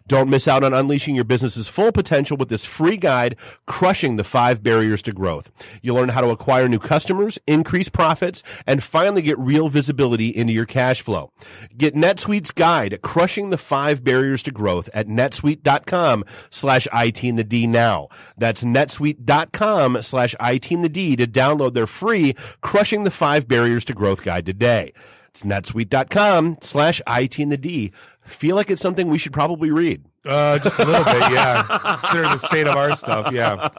Don't miss out on unleashing your business's full potential with this free guide, Crushing the 5 Barriers to Growth. You'll learn how to acquire new customers, increase profits, and finally get real visibility into your cash flow. Get NetSuite's guide, Crushing the 5 Barriers to Growth, at netsuite.com/ITinthD now. That's netsuite.com/ITinthD to download their free Crushing the 5 Barriers to Growth guide today. It's netsuite.com/ITinthD. Feel like it's something we should probably read. Just a little bit, yeah. Considering the state of our stuff, yeah.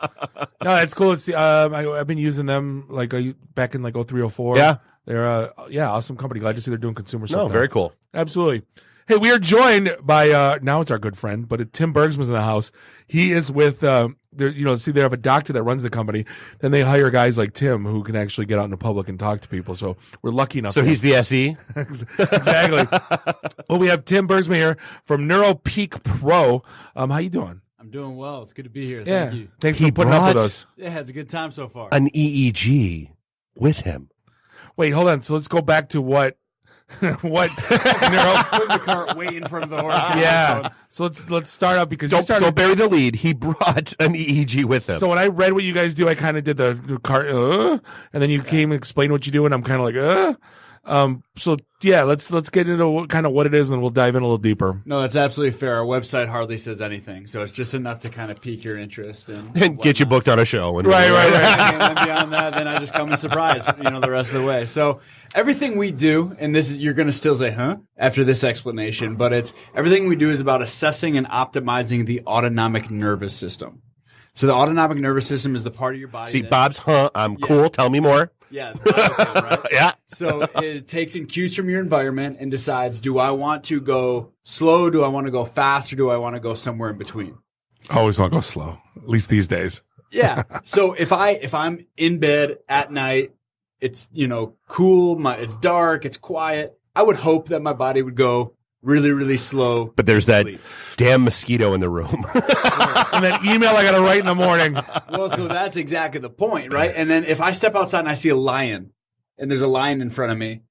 No, it's cool. It's I've been using them back in 03, 04. Yeah. They're awesome company. Glad to see they're doing consumer stuff. No, now. very cool. Absolutely. Hey, we are joined by now it's our good friend, but Tim Bergsman's in the house. He is with they have a doctor that runs the company, then they hire guys like Tim who can actually get out in the public and talk to people. So we're lucky enough. So he's the SE? Exactly. Well, we have Tim Bergsma here from Neuropeak Pro. How you doing? I'm doing well. It's good to be here. Yeah. Thank you. Thanks for putting up with us. Yeah, it's a good time so far. An EEG with him. Wait, hold on. So let's go back to what Put in the cart way in front of the horse. Yeah. So let's start out because don't bury the lead. He brought an EEG with him. So when I read what you guys do, I kind of did the cart, and then you came and explained what you do, and I'm kind of like, So yeah, let's get into kind of what it is, and we'll dive in a little deeper. No, that's absolutely fair. Our website hardly says anything, so it's just enough to kind of pique your interest and get you booked on a show. Right. And then beyond that, then I just come and surprise, the rest of the way. So everything we do, and this is, you're going to still say, huh? After this explanation, but it's everything we do is about assessing and optimizing the autonomic nervous system. So the autonomic nervous system is the part of your body. See, Bob's, I'm cool. Tell me more. Yeah. Okay, right? Yeah. So it takes in cues from your environment and decides, do I want to go slow? Do I want to go fast? Or do I want to go somewhere in between? I always want to go slow, at least these days. Yeah. So if I'm in bed at night, it's, cool. It's dark. It's quiet. I would hope that my body would go really, really slow. But there's that damn mosquito in the room. And that email I got to write in the morning. Well, so that's exactly the point, right? And then if I step outside and I see a lion and there's a lion in front of me,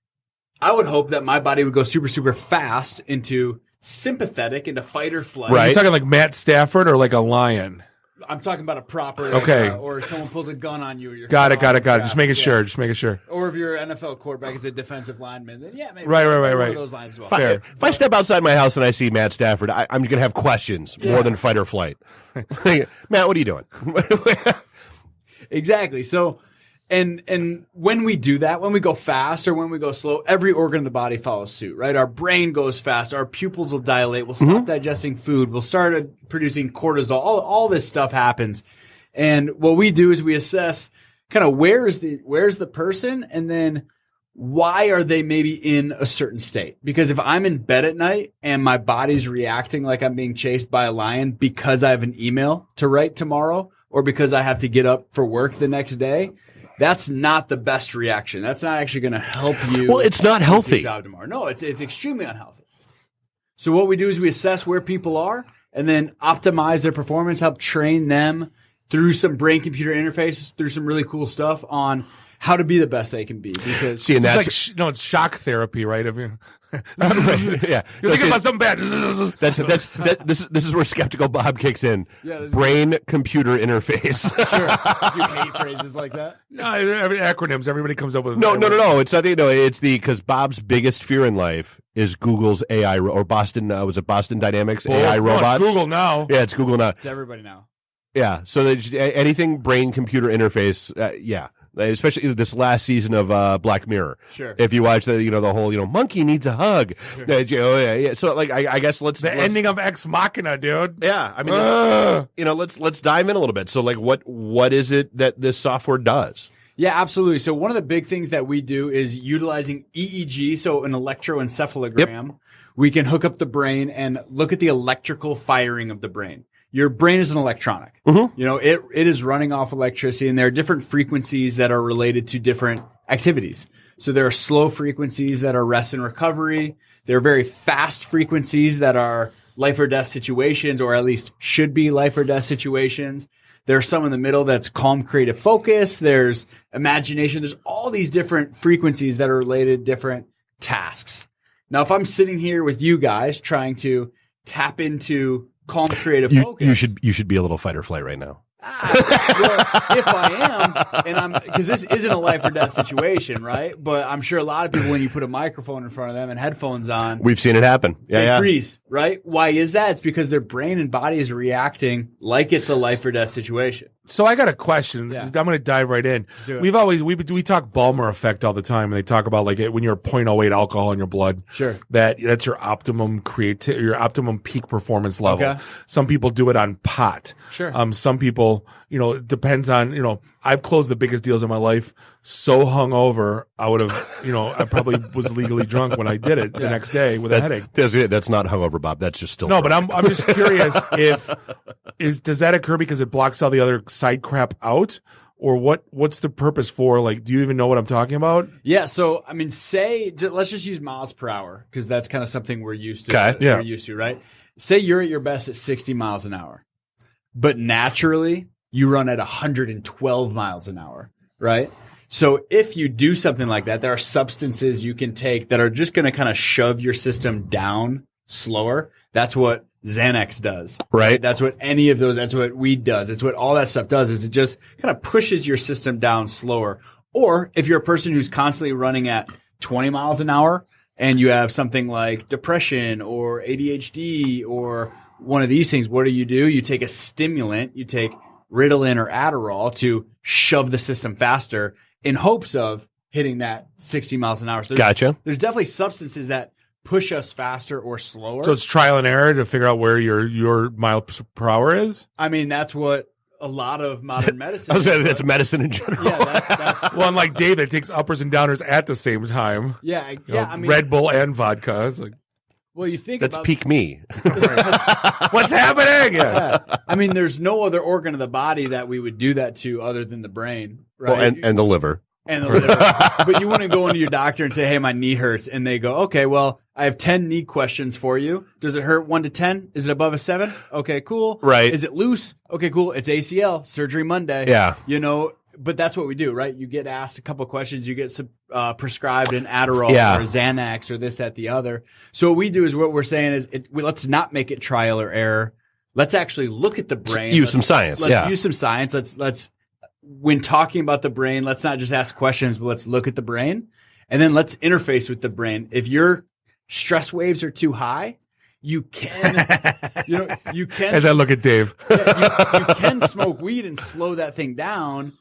I would hope that my body would go super, super fast into sympathetic, into fight or flight. Right. Are you talking like Matt Stafford or like a lion? I'm talking about a proper, or someone pulls a gun on you. Or Got it. Just making sure. Or if you're an NFL quarterback as a defensive lineman, then maybe. Right. One of those lines as well. Fair. If I step outside my house and I see Matt Stafford, I'm going to have questions more than fight or flight. Matt, what are you doing? Exactly. So, and when we do that, when we go fast or when we go slow, every organ in the body follows suit, right? Our brain goes fast. Our pupils will dilate. We'll stop digesting food. We'll start producing cortisol. All this stuff happens. And what we do is we assess kind of where's the person, and then why are they maybe in a certain state? Because if I'm in bed at night and my body's reacting like I'm being chased by a lion because I have an email to write tomorrow or because I have to get up for work the next day, that's not the best reaction. That's not actually going to help you. Well, it's not healthy. Do your job tomorrow. No, it's extremely unhealthy. So what we do is we assess where people are and then optimize their performance, help train them through some brain-computer interfaces, through some really cool stuff on how to be the best they can be. Because it's shock therapy, right? Yeah, you're thinking about something bad. This is where skeptical Bob kicks in. Yeah, brain-computer interface. Sure. Do you hate phrases like that? No, acronyms. Everybody comes up with. No. It's not. It's because Bob's biggest fear in life is Google's AI or Boston. Was it Boston Dynamics AI robots? It's Google now. Yeah, it's Google now. It's everybody now. Yeah. So anything brain-computer interface. Yeah. Especially this last season of Black Mirror. Sure. If you watch the whole monkey needs a hug. Sure. So I guess let's ending of Ex Machina, dude. Yeah, I mean let's dive in a little bit. So what is it that this software does? Yeah, absolutely. So one of the big things that we do is utilizing EEG, so an electroencephalogram. Yep. We can hook up the brain and look at the electrical firing of the brain. Your brain is an electronic. Mm-hmm. It is running off electricity, and there are different frequencies that are related to different activities. So there are slow frequencies that are rest and recovery. There are very fast frequencies that are life or death situations, or at least should be life or death situations. There's some in the middle that's calm, creative focus. There's imagination. There's all these different frequencies that are related to different tasks. Now, if I'm sitting here with you guys trying to tap into calm, creative focus. You should be a little fight or flight right now. Well, if I am, and because this isn't a life or death situation, right? But I'm sure a lot of people, when you put a microphone in front of them and headphones on, we've seen it happen. They freeze, right? Why is that? It's because their brain and body is reacting like it's a life or death situation. So I got a question. Yeah. I'm going to dive right in. We talk Balmer effect all the time, and they talk about when you're 0.08 alcohol in your blood. Sure. That's your optimum your optimum peak performance level. Okay. Some people do it on pot. Sure. Some people, it depends on, I've closed the biggest deals in my life so hungover, I would have, I probably was legally drunk when I did it the next day with a headache. That's not hungover, Bob. That's just still no. drunk. But I'm just curious does that occur because it blocks all the other side crap out, or what's the purpose for? Like, do you even know what I'm talking about? Yeah. So I mean, let's just use miles per hour because that's kind of something we're used to. Okay. We're used to, right? Say you're at your best at 60 miles an hour, but naturally you run at 112 miles an hour, right? So if you do something like that, there are substances you can take that are just going to kind of shove your system down slower. That's what Xanax does. Right. That's what that's what weed does. It's what all that stuff does is it just kind of pushes your system down slower. Or if you're a person who's constantly running at 20 miles an hour and you have something like depression or ADHD or one of these things, what do? You take a stimulant, you take Ritalin or Adderall to shove the system faster in hopes of hitting that 60 miles an hour. So Gotcha. There's definitely substances that push us faster or slower. So it's trial and error to figure out where your miles per hour is? I mean, that's what a lot of modern medicine I was saying that's medicine in general. Yeah, that's well, unlike David, takes uppers and downers at the same time. Yeah, I mean, Red Bull and vodka. It's like, well, you think that's about peak me. What's happening? Yeah. I mean, there's no other organ of the body that we would do that to other than the brain, right? Well, and the liver. And the liver. But you wouldn't go into your doctor and say, hey, my knee hurts. And they go, okay, well, I have 10 knee questions for you. Does it hurt 1 to 10? Is it above a 7? Okay, cool. Right. Is it loose? Okay, cool. It's ACL, surgery Monday. Yeah. But that's what we do, right? You get asked a couple of questions. You get prescribed an Adderall or Xanax or this, that, the other. So what we do is what we're saying is let's not make it trial or error. Let's actually look at the brain. Use some science. Let's use some science. Let's when talking about the brain, let's not just ask questions, but let's look at the brain and then let's interface with the brain. If your stress waves are too high, you can, As I look at Dave, you can smoke weed and slow that thing down,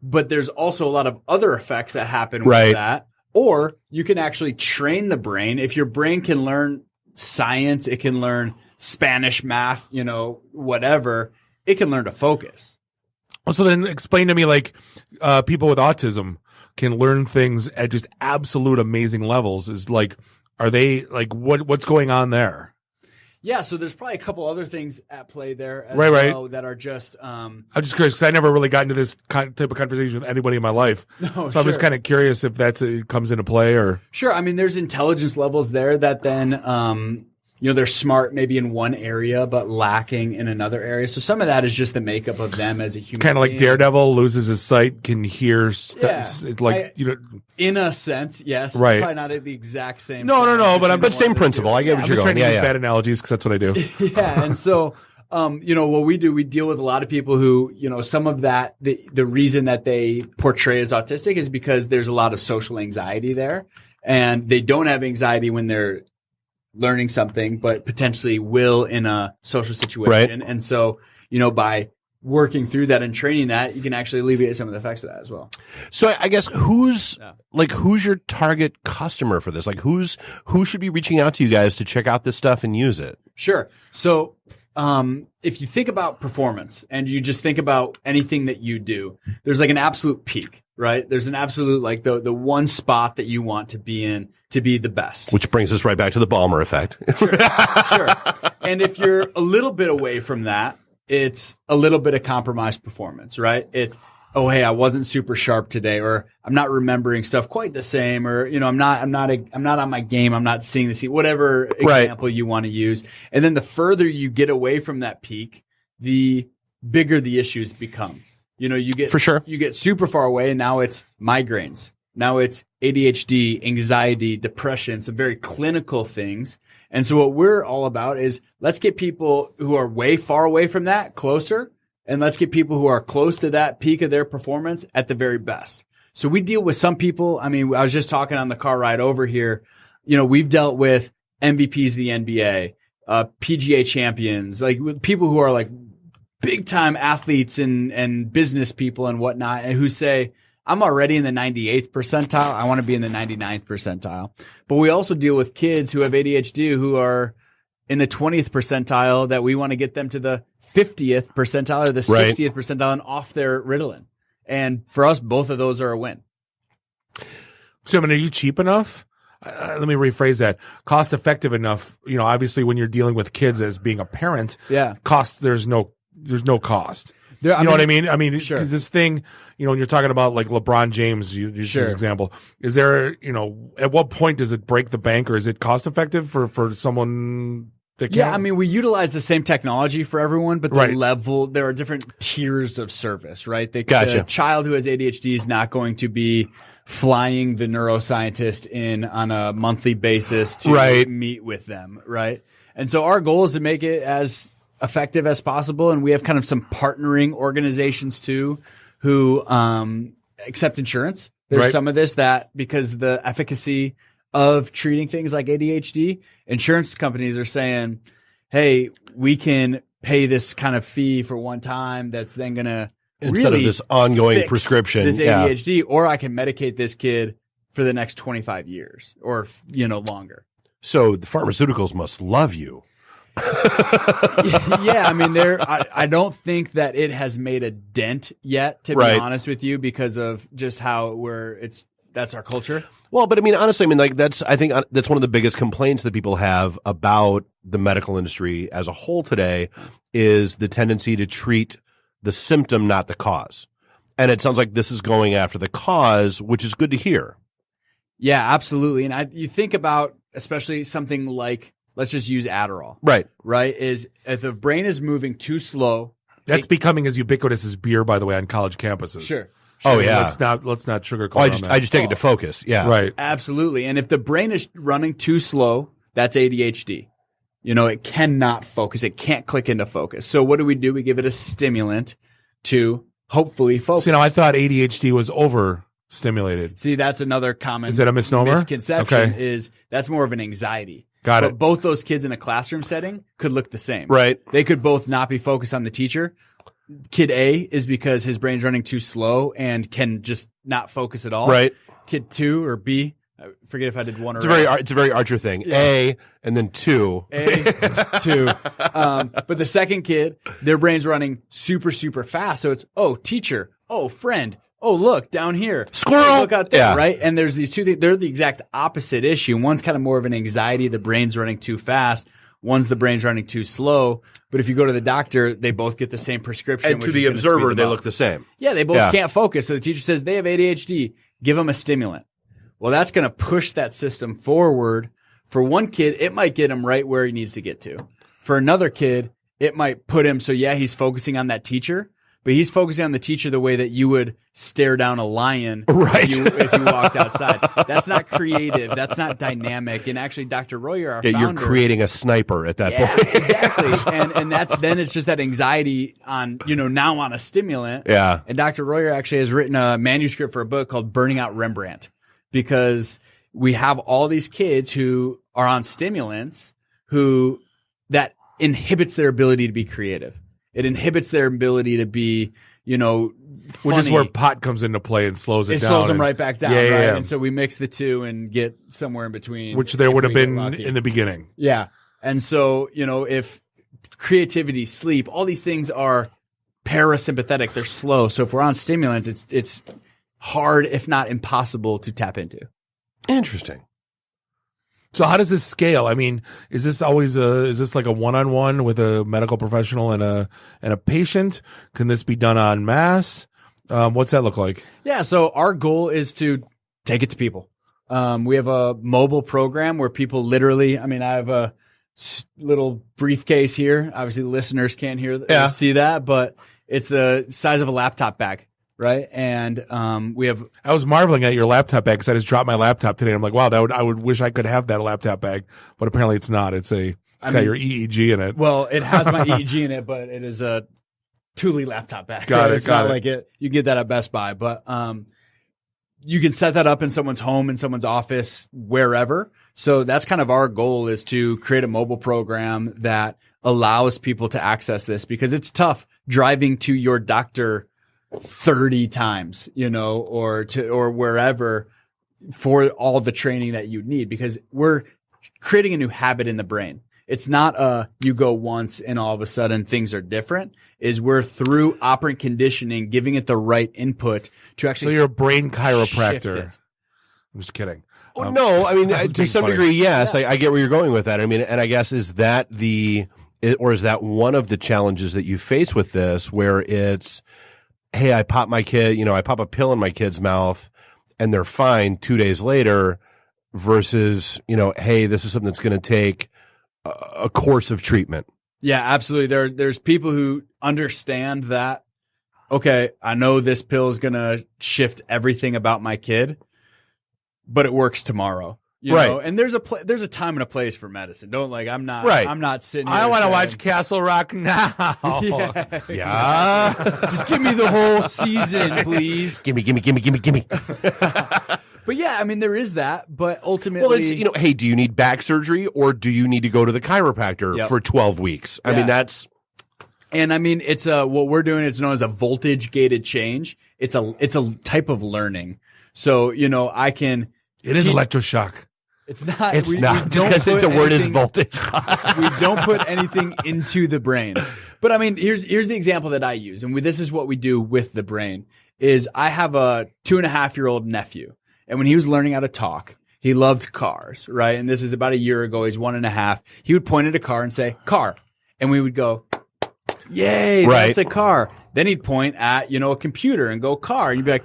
but there's also a lot of other effects that happen with that. Or you can actually train the brain. If your brain can learn science, it can learn Spanish, math, whatever, it can learn to focus. So then explain to me, like, people with autism can learn things at just absolute amazing levels. Is like, are they like, what's going on there? Yeah, so there's probably a couple other things at play there as well that are just. I'm just curious because I never really got into this type of conversation with anybody in my life. No, so I'm just kind of curious if it comes into play or. Sure, I mean, there's intelligence levels there that then. They're smart maybe in one area, but lacking in another area. So some of that is just the makeup of them as a human. Kind of like Daredevil loses his sight, can hear in a sense, yes. Right. Probably not at the exact same. No. But same principle. I get what you're just going. trying to use bad analogies because that's what I do. Yeah, and so. What we do, we deal with a lot of people who, some of that, the reason that they portray as autistic is because there's a lot of social anxiety there, and they don't have anxiety when they're learning something, but potentially will in a social situation. Right. And so, by working through that and training that, you can actually alleviate some of the effects of that as well. So I guess who's your target customer for this? Like who should be reaching out to you guys to check out this stuff and use it? Sure. So, if you think about performance and you just think about anything that you do, there's like an absolute peak, right? There's an absolute, like the one spot that you want to be in to be the best. Which brings us right back to the Balmer effect. Sure. And if you're a little bit away from that, it's a little bit of compromised performance, right? It's, oh, hey, I wasn't super sharp today, or I'm not remembering stuff quite the same, or, I'm not on my game. I'm not seeing whatever example you want to use. And then the further you get away from that peak, the bigger the issues become. You get, for sure, you get super far away, and now it's migraines. Now it's ADHD, anxiety, depression, some very clinical things. And so what we're all about is let's get people who are way far away from that closer, and let's get people who are close to that peak of their performance at the very best. So we deal with some people. I mean, I was just talking on the car ride over here. We've dealt with MVPs of the NBA, PGA champions, like people who are like big time athletes and business people and whatnot, and who say, I'm already in the 98th percentile. I want to be in the 99th percentile. But we also deal with kids who have ADHD who are in the 20th percentile that we want to get them to the 50th percentile or the 60th percentile and off their Ritalin. And for us, both of those are a win. So, I mean, are you cheap enough? Let me rephrase that. Cost effective enough. You know, obviously when you're dealing with kids as being a parent, there's no cost. You know what I mean? I mean, because this thing, you know, when you're talking about like LeBron James, you use this example. Is there, you know, at what point does it break the bank, or is it cost effective for someone? Yeah, I mean, we utilize the same technology for everyone, but there are different tiers of service, right? The child who has ADHD is not going to be flying the neuroscientist in on a monthly basis to meet with them, right? And so our goal is to make it as effective as possible, and we have kind of some partnering organizations too who accept insurance. There's some of this that, because the efficacy of treating things like ADHD, insurance companies are saying, hey, we can pay this kind of fee for one time that's then going to instead of this ongoing prescription, this ADHD, or I can medicate this kid for the next 25 years or, you know, longer. So the pharmaceuticals must love you. Yeah, I mean, I don't think that it has made a dent yet, to be honest with you, because of just how that's our culture. Well, but I mean, honestly, I mean, like I think that's one of the biggest complaints that people have about the medical industry as a whole today is the tendency to treat the symptom, not the cause. And it sounds like this is going after the cause, which is good to hear. Yeah, absolutely. And you think about, especially something like, let's just use Adderall. Right? Is if the brain is moving too slow. That's becoming as ubiquitous as beer, by the way, on college campuses. Sure. Oh yeah. Let's not sugarcoat. I just take it to focus. Yeah. Right. Absolutely. And if the brain is running too slow, that's ADHD. You know, it cannot focus. It can't click into focus. So what do? We give it a stimulant to hopefully focus. So, you know, I thought ADHD was overstimulated. See, that's another common Is that a misnomer? misconception is that's more of an anxiety. Got it. But both those kids in a classroom setting could look the same. Right. They could both not be focused on the teacher. Kid A is because his brain's running too slow and can just not focus at all. Right. Kid 2 or B, I forget if I did one or it's a very Archer thing. Yeah. A and then 2. A, 2. But the second kid, their brain's running super, super fast. So it's, oh, teacher. Oh, friend. Oh, look down here. Squirrel. Look out there, right? And there's these two things. They're the exact opposite issue. One's kind of more of an anxiety. The brain's running too fast. One's the brain's running too slow. But if you go to the doctor, they both get the same prescription. And to the observer, they look the same. Yeah, they both can't focus. So the teacher says they have ADHD. Give them a stimulant. Well, that's going to push that system forward. For one kid, it might get him right where he needs to get to. For another kid, it might put him, so yeah, he's focusing on that teacher, but he's focusing on the teacher the way that you would stare down a lion if you walked outside. That's not creative. That's not dynamic. And actually, Dr. Royer, our founder, you're creating a sniper at that point. Exactly. And then it's just that anxiety on, now on a stimulant. Yeah. And Dr. Royer actually has written a manuscript for a book called Burning Out Rembrandt, because we have all these kids who are on stimulants that inhibits their ability to be creative. It inhibits their ability to be, funny. Which is where pot comes into play and slows it down. It slows them right back down, right? Yeah. And so we mix the two and get somewhere in between. Which there would have been in the beginning. Yeah. And so, if creativity, sleep, all these things are parasympathetic, they're slow. So if we're on stimulants, it's hard, if not impossible, to tap into. Interesting. So how does this scale? I mean, is this like a one-on-one with a medical professional and a patient? Can this be done en masse? What's that look like? Yeah. So our goal is to take it to people. We have a mobile program where people literally, I have a little briefcase here. Obviously the listeners can't see that, but it's the size of a laptop bag. Right. And we have. I was marveling at your laptop bag because I just dropped my laptop today. I'm like, wow, I would wish I could have that laptop bag, but apparently it's not. It's got your EEG in it. Well, it has my EEG in it, but it is a Thule laptop bag. Got it. It's not like it. You get that at Best Buy, but you can set that up in someone's home, in someone's office, wherever. So that's kind of our goal, is to create a mobile program that allows people to access this, because it's tough driving to your doctor 30 times, or wherever for all the training that you need, because we're creating a new habit in the brain. It's not you go once and all of a sudden things are different. Is we're through operant conditioning, giving it the right input to actually. So you're a brain chiropractor. shift it. I'm just kidding. Well, no, I mean, I'm to being some funny. degree, yes. I get where you're going with that. I mean, and I guess is that one of the challenges that you face with this, where it's, hey, I pop a pill in my kid's mouth and they're fine 2 days later, versus, hey, this is something that's going to take a course of treatment. Yeah, absolutely. There's people who understand that. Okay, I know this pill is going to shift everything about my kid, but it works tomorrow. You know? And there's a time and a place for medicine. I'm not sitting here. I want to saying, watch Castle Rock now. Yeah. Just give me the whole season, please. Gimme. But yeah, I mean, there is that, but ultimately. Well, it's, hey, do you need back surgery or do you need to go to the chiropractor for 12 weeks? I mean, that's. And I mean, it's what we're doing. It's known as a voltage gated change. It's a type of learning. So, I can. It is electroshock. It's not. It's we not. don't Just because the word is voltage. We don't put anything into the brain. But I mean, here's the example that I use, and this is what we do with the brain. Is I have a 2.5-year-old nephew, and when he was learning how to talk, he loved cars, right? And this is about a year ago. He's 1.5. He would point at a car and say, "Car," and we would go, "Yay, that's a car." Then he'd point at a computer and go, "Car," and you'd be like,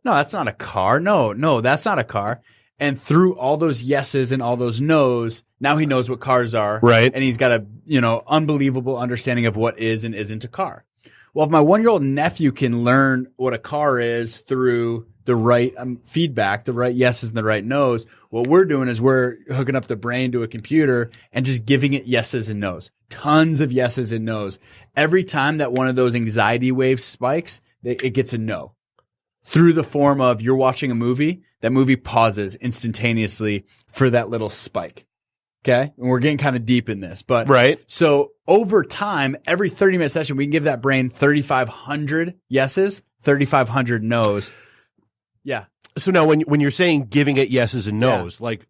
"No, that's not a car. No, that's not a car." And through all those yeses and all those nos, now he knows what cars are. Right. And he's got a, unbelievable understanding of what is and isn't a car. Well, if my 1-year-old nephew can learn what a car is through the right feedback, the right yeses and the right nos, what we're doing is we're hooking up the brain to a computer and just giving it yeses and nos. Tons of yeses and nos. Every time that one of those anxiety waves spikes, it gets a no. Through the form of you're watching a movie, that movie pauses instantaneously for that little spike. Okay? And we're getting kind of deep in this. But so over time, every 30-minute session, we can give that brain 3,500 yeses, 3,500 nos. Yeah. So now when you're saying giving it yeses and nos, not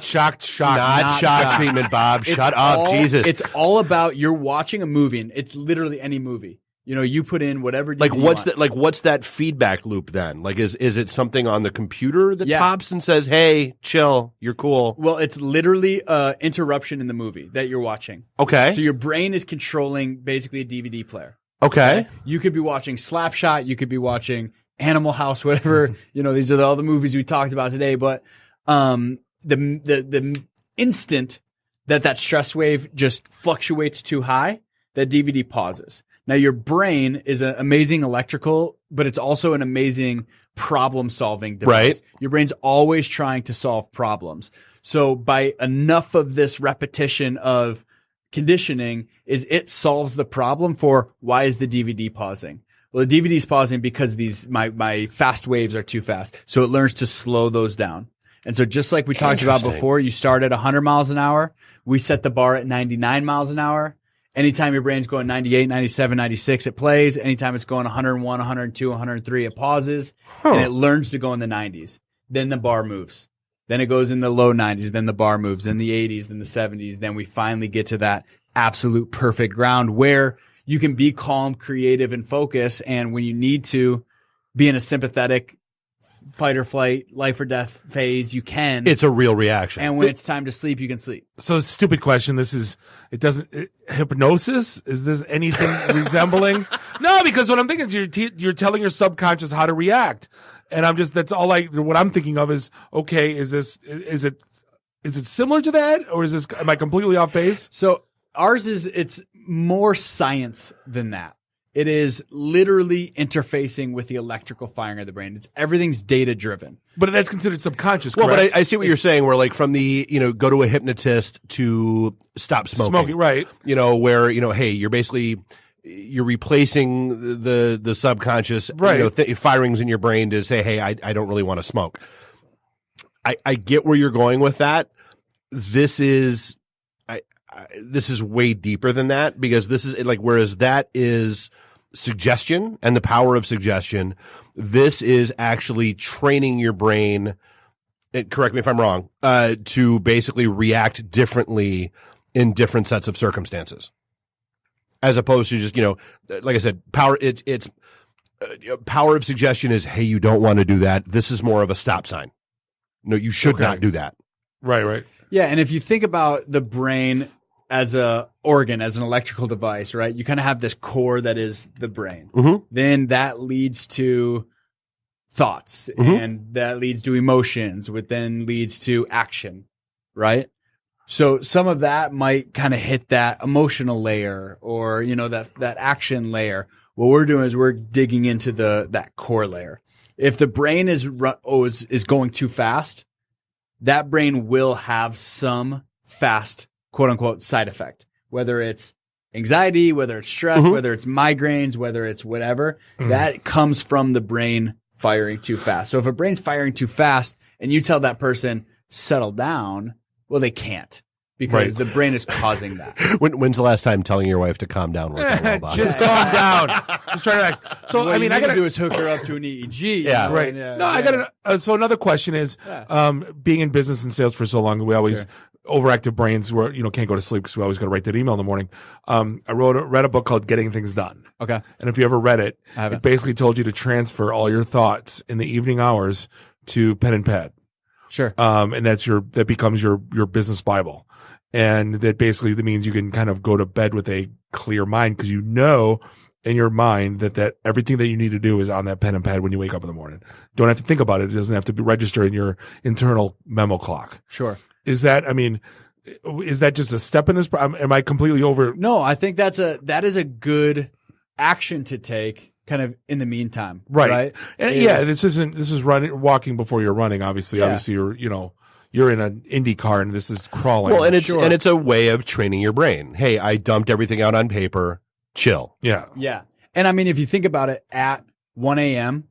shock. Not shock treatment, Bob. Shut up, Jesus. It's all about you're watching a movie, and it's literally any movie. You put in whatever. You want. What's that feedback loop then? Like, is it something on the computer that pops and says, "Hey, chill, you're cool"? Well, it's literally interruption in the movie that you're watching. Okay. So your brain is controlling basically a DVD player. Okay. You could be watching Slapshot. You could be watching Animal House. Whatever. These are all the movies we talked about today. But the instant that stress wave just fluctuates too high, that DVD pauses. Now, your brain is an amazing electrical, but it's also an amazing problem-solving device. Right. Your brain's always trying to solve problems. So by enough of this repetition of conditioning, it solves the problem for why is the DVD pausing? Well, the DVD's pausing because my fast waves are too fast. So it learns to slow those down. And so just like we talked about before, you start at 100 miles an hour. We set the bar at 99 miles an hour. Anytime your brain's going 98, 97, 96, it plays. Anytime it's going 101, 102, 103, it pauses. And it learns to go in the 90s. Then the bar moves. Then it goes in the low 90s. Then the bar moves. Then the 80s. Then the 70s. Then we finally get to that absolute perfect ground where you can be calm, creative, and focus. And when you need to be in a sympathetic fight or flight, life or death phase, you can. It's a real reaction. And when it's time to sleep, you can sleep. So, stupid question. Hypnosis? Is this anything resembling? No, because what I'm thinking is you're telling your subconscious how to react. And what I'm thinking of is, okay, is it similar to that? Or am I completely off base? So ours it's more science than that. It is literally interfacing with the electrical firing of the brain. Everything's data driven. But that's considered subconscious, correct? Well, but I see what you're saying, where from the, go to a hypnist to stop smoking. Right. Where, hey, you're replacing the subconscious, firings in your brain to say, hey, I don't really want to smoke. I get where you're going with that. This is way deeper than that, because this is whereas that is suggestion and the power of suggestion, this is actually training your brain correct me if I'm wrong, to basically react differently in different sets of circumstances, as opposed to just, like I said, power. It's power of suggestion is, hey, you don't want to do that. This is more of a stop sign. No, you should not do that. Right. Yeah, and if you think about the brain as a organ, as an electrical device, right? You kind of have this core that is the brain. Mm-hmm. Then that leads to thoughts, and that leads to emotions, which then leads to action, right? So some of that might kind of hit that emotional layer, or that action layer. What we're doing is we're digging into that core layer. If the brain is going too fast, that brain will have some fast, quote unquote, side effect, whether it's anxiety, whether it's stress, whether it's migraines, whether it's whatever, that comes from the brain firing too fast. So if a brain's firing too fast and you tell that person, settle down, well, they can't, because the brain is causing that. When's the last time telling your wife to calm down worked out well, Bob? Just calm down. Just try to relax. So, what I mean, I I got to do is hook her up to an EEG. Yeah. Right. I got so another question is, being in business and sales for so long, we always overactive brains where can't go to sleep because we always got to write that email in the morning. I read a book called Getting Things Done. Okay. And if you ever read it, I haven't. it basically told you to transfer all your thoughts in the evening hours to pen and pad. Sure. And that becomes your business Bible. And that basically means you can kind of go to bed with a clear mind, because in your mind that everything that you need to do is on that pen and pad when you wake up in the morning. Don't have to think about it. It doesn't have to be registered in your internal memo clock. Sure. Is that just a step in this? Am I completely over? No, I think that is a good action to take kind of in the meantime. Right. And this is walking before you're running. Obviously, you're in an Indy car and this is crawling. Well, and it's a way of training your brain. Hey, I dumped everything out on paper. Chill. Yeah. Yeah. And I mean, if you think about it, at 1 a.m.,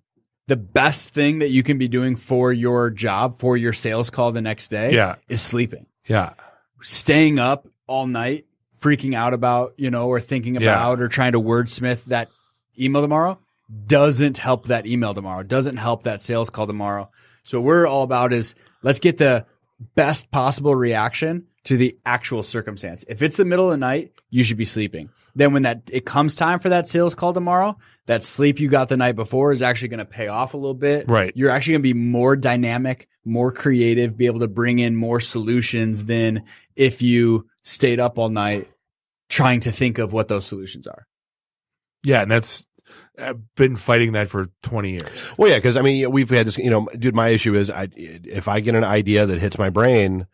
the best thing that you can be doing for your job, for your sales call the next day, is sleeping. Yeah. Staying up all night, freaking out about, or thinking about or trying to wordsmith that email tomorrow doesn't help that email tomorrow, doesn't help that sales call tomorrow. So what we're all about is, let's get the best possible reaction to the actual circumstance. If it's the middle of the night, you should be sleeping. Then when it comes time for that sales call tomorrow, that sleep you got the night before is actually going to pay off a little bit. Right. You're actually going to be more dynamic, more creative, be able to bring in more solutions than if you stayed up all night trying to think of what those solutions are. Yeah, and I've been fighting that for 20 years. Well, yeah, because I mean, we've had this. Dude, my issue is, if I get an idea that hits my brain,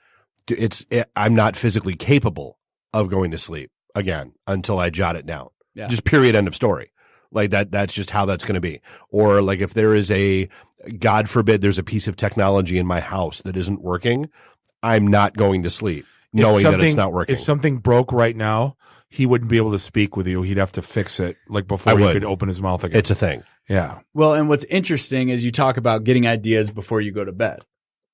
I'm not physically capable of going to sleep again until I jot it down. Yeah. Just period, end of story. Like that. That's just how that's going to be. Or like if there is God forbid, there's a piece of technology in my house that isn't working, I'm not going to sleep knowing that it's not working. If something broke right now, he wouldn't be able to speak with you. He'd have to fix it before he could open his mouth again. It's a thing. Yeah. Well, and what's interesting is you talk about getting ideas before you go to bed,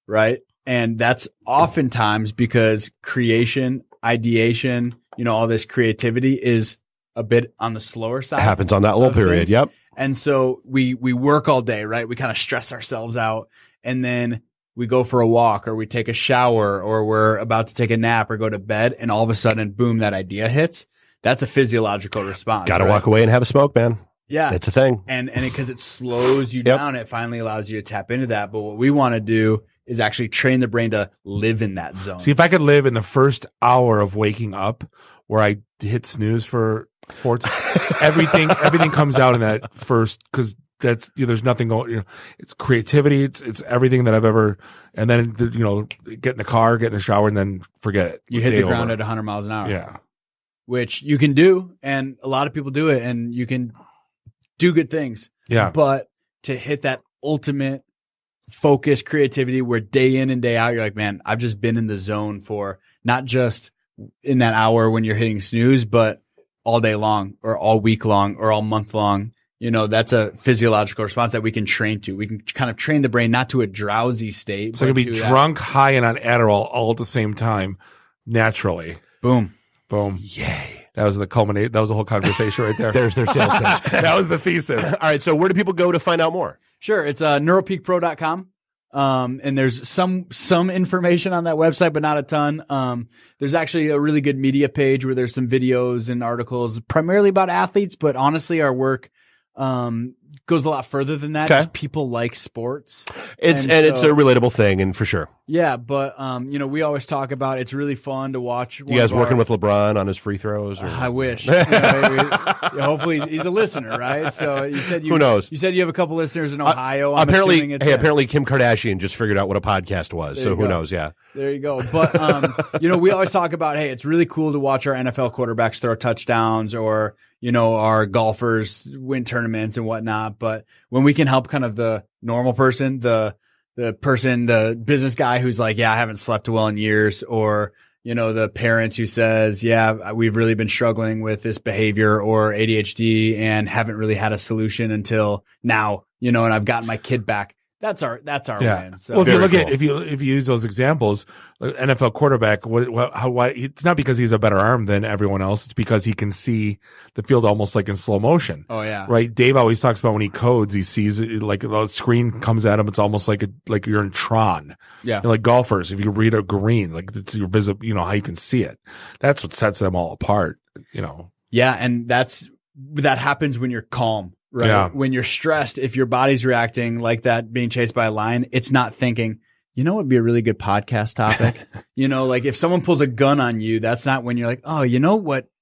right? And that's oftentimes because creation, ideation, all this creativity is a bit on the slower side. It happens on that little period. Things. Yep. And so we work all day, right? We kind of stress ourselves out, and then we go for a walk, or we take a shower, or we're about to take a nap or go to bed, and all of a sudden, boom, that idea hits. That's a physiological response. Got to walk away and have a smoke, man. Yeah. That's a thing. And because it slows you down, it finally allows you to tap into that. But what we want to do is actually train the brain to live in that zone. See, if I could live in the first hour of waking up where I hit snooze for 4 everything comes out in that first, because that's, there's nothing going, it's creativity. It's everything that I've ever, and then, get in the car, get in the shower, and then forget it. You hit the ground at 100 miles an hour. Yeah. Which you can do. And a lot of people do it, and you can do good things. Yeah. But to hit that ultimate focus, creativity, where day in and day out, you're like, man, I've just been in the zone for not just in that hour when you're hitting snooze, but all day long, or all week long, or all month long. That's a physiological response that we can train to. We can kind of train the brain not to a drowsy state. So I can be drunk, high, and on Adderall all at the same time, naturally. Boom. Boom. Yay. That was the culminate. That was the whole conversation right there. There's their sales pitch. That was the thesis. All right. So where do people go to find out more? Sure. It's neuropeakpro.com. And there's some information on that website, but not a ton. There's actually a really good media page where there's some videos and articles primarily about athletes, but honestly, our work, goes a lot further than that. Okay. Just people like sports. It's a relatable thing, and for sure. Yeah, but we always talk about it's really fun to watch. You guys working with LeBron on his free throws? Or? I wish. Hopefully he's a listener, right? So you said who knows? You said you have a couple listeners in Ohio. Apparently Kim Kardashian just figured out what a podcast was. So who knows? Yeah. There you go. But we always talk about, hey, it's really cool to watch our NFL quarterbacks throw touchdowns or our golfers win tournaments and whatnot. But when we can help kind of the normal person, the business guy who's like, yeah, I haven't slept well in years, or, the parent who says, yeah, we've really been struggling with this behavior or ADHD and haven't really had a solution until now, and I've gotten my kid back. That's our win. So. Well, if you use those examples, NFL quarterback, why it's not because he's a better arm than everyone else. It's because he can see the field almost like in slow motion. Oh yeah, right. Dave always talks about when he codes, he sees it, like the screen comes at him. It's almost like you're in Tron. Yeah, like golfers, if you read a green, like it's your how you can see it. That's what sets them all apart. Yeah, and that happens when you're calm. Right. Yeah. When you're stressed, if your body's reacting like that, being chased by a lion, it's not thinking, what would be a really good podcast topic? Like if someone pulls a gun on you, that's not when you're like, oh,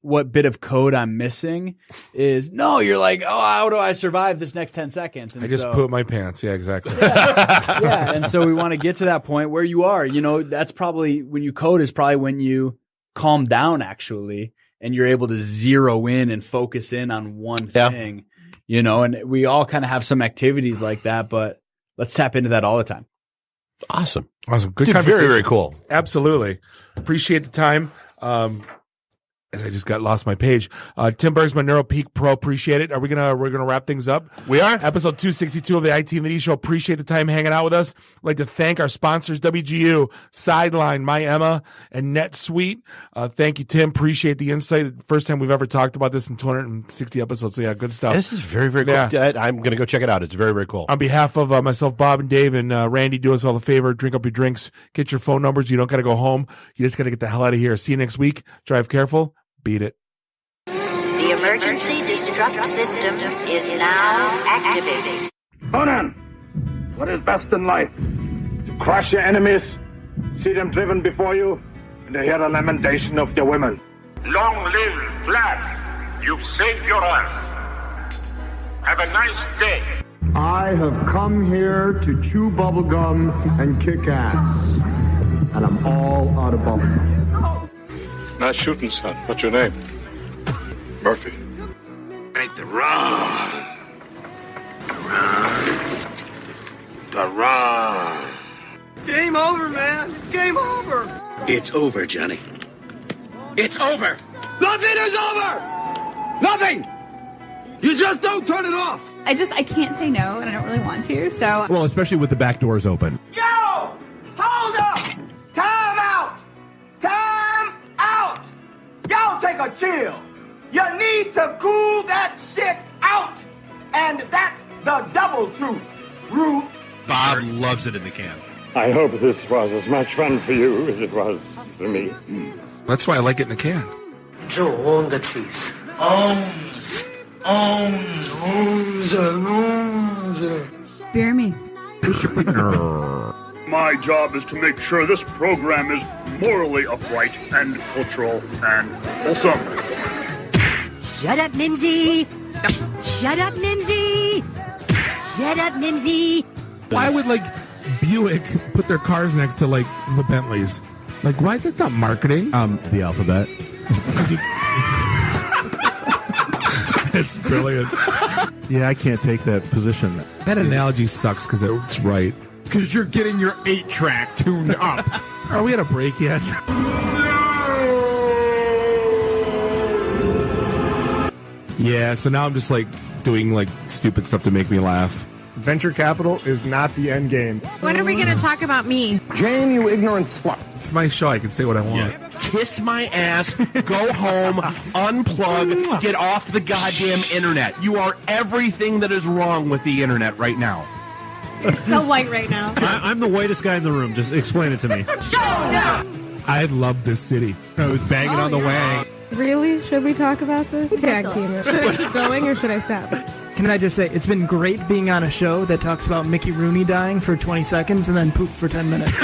what bit of code I'm missing is no, you're like, oh, how do I survive this next 10 seconds? And I just pooped my pants. Yeah, exactly. Yeah. And so we want to get to that point where you are, that's probably when you code is probably when you calm down actually, and you're able to zero in and focus in on one thing. And we all kind of have some activities like that, but let's tap into that all the time. Awesome. Good Dude, conversation. very, very cool. Absolutely. Appreciate the time. As I just lost my page. Tim Bergsman, Neuropeak Pro, appreciate it. We're gonna wrap things up. We are. Episode 262 of the IT and the D Show. Appreciate the time hanging out with us. I'd like to thank our sponsors, WGU, Sideline, My Emma, and NetSuite. Thank you, Tim. Appreciate the insight. First time we've ever talked about this in 260 episodes. So yeah, good stuff. This is very, very cool. Yeah. I'm gonna go check it out. It's very, very cool. On behalf of myself, Bob, and Dave, and Randy, do us all a favor. Drink up your drinks. Get your phone numbers. You don't got to go home. You just got to get the hell out of here. See you next week. Drive careful. Beat it. The emergency destruct system is now activated. Conan, what is best in life? To crush your enemies, see them driven before you, and to hear the lamentation of your women. Long live Flash! You've saved your Earth. Have a nice day. I have come here to chew bubblegum and kick ass. And I'm all out of bubblegum. Nice shooting, son. What's your name? Murphy. Make the run. The run. Game over, man. It's game over. It's over, Johnny. It's over. Nothing is over! Nothing! You just don't turn it off! I can't say no, and I don't really want to, so. Well, especially with the back doors open. Yo! Hold up! Time out! Time out! Y'all take a chill. You need to cool that shit out. And that's the double truth. Root. Bob loves it in the can. I hope this was as much fun for you as it was for me. That's why I like it in the can. Joe on the trees. Bear me. My job is to make sure this program is morally upright and cultural and wholesome. Shut up, Mimsy! Shut up, Mimsy! Shut up, Mimsy! Why would Buick put their cars next to the Bentleys? Why? That's not marketing. The alphabet. It's brilliant. Yeah, I can't take that position. That analogy sucks because it's right. Because you're getting your 8-track tuned up. Are we at a break yet? Yeah, so now I'm just doing stupid stuff to make me laugh. Venture capital is not the end game. When are we going to talk about me? Jane, you ignorant slut. It's my show. I can say what I want. Yeah. Kiss my ass, go home, unplug, get off the goddamn internet. You are everything that is wrong with the internet right now. You're so white right now. I'm the whitest guy in the room. Just explain it to me. I love this city. I was banging on the wang. Really? Should we talk about this? Tag team it. Should I keep going or should I stop? Can I just say, it's been great being on a show that talks about Mickey Rooney dying for 20 seconds and then poop for 10 minutes.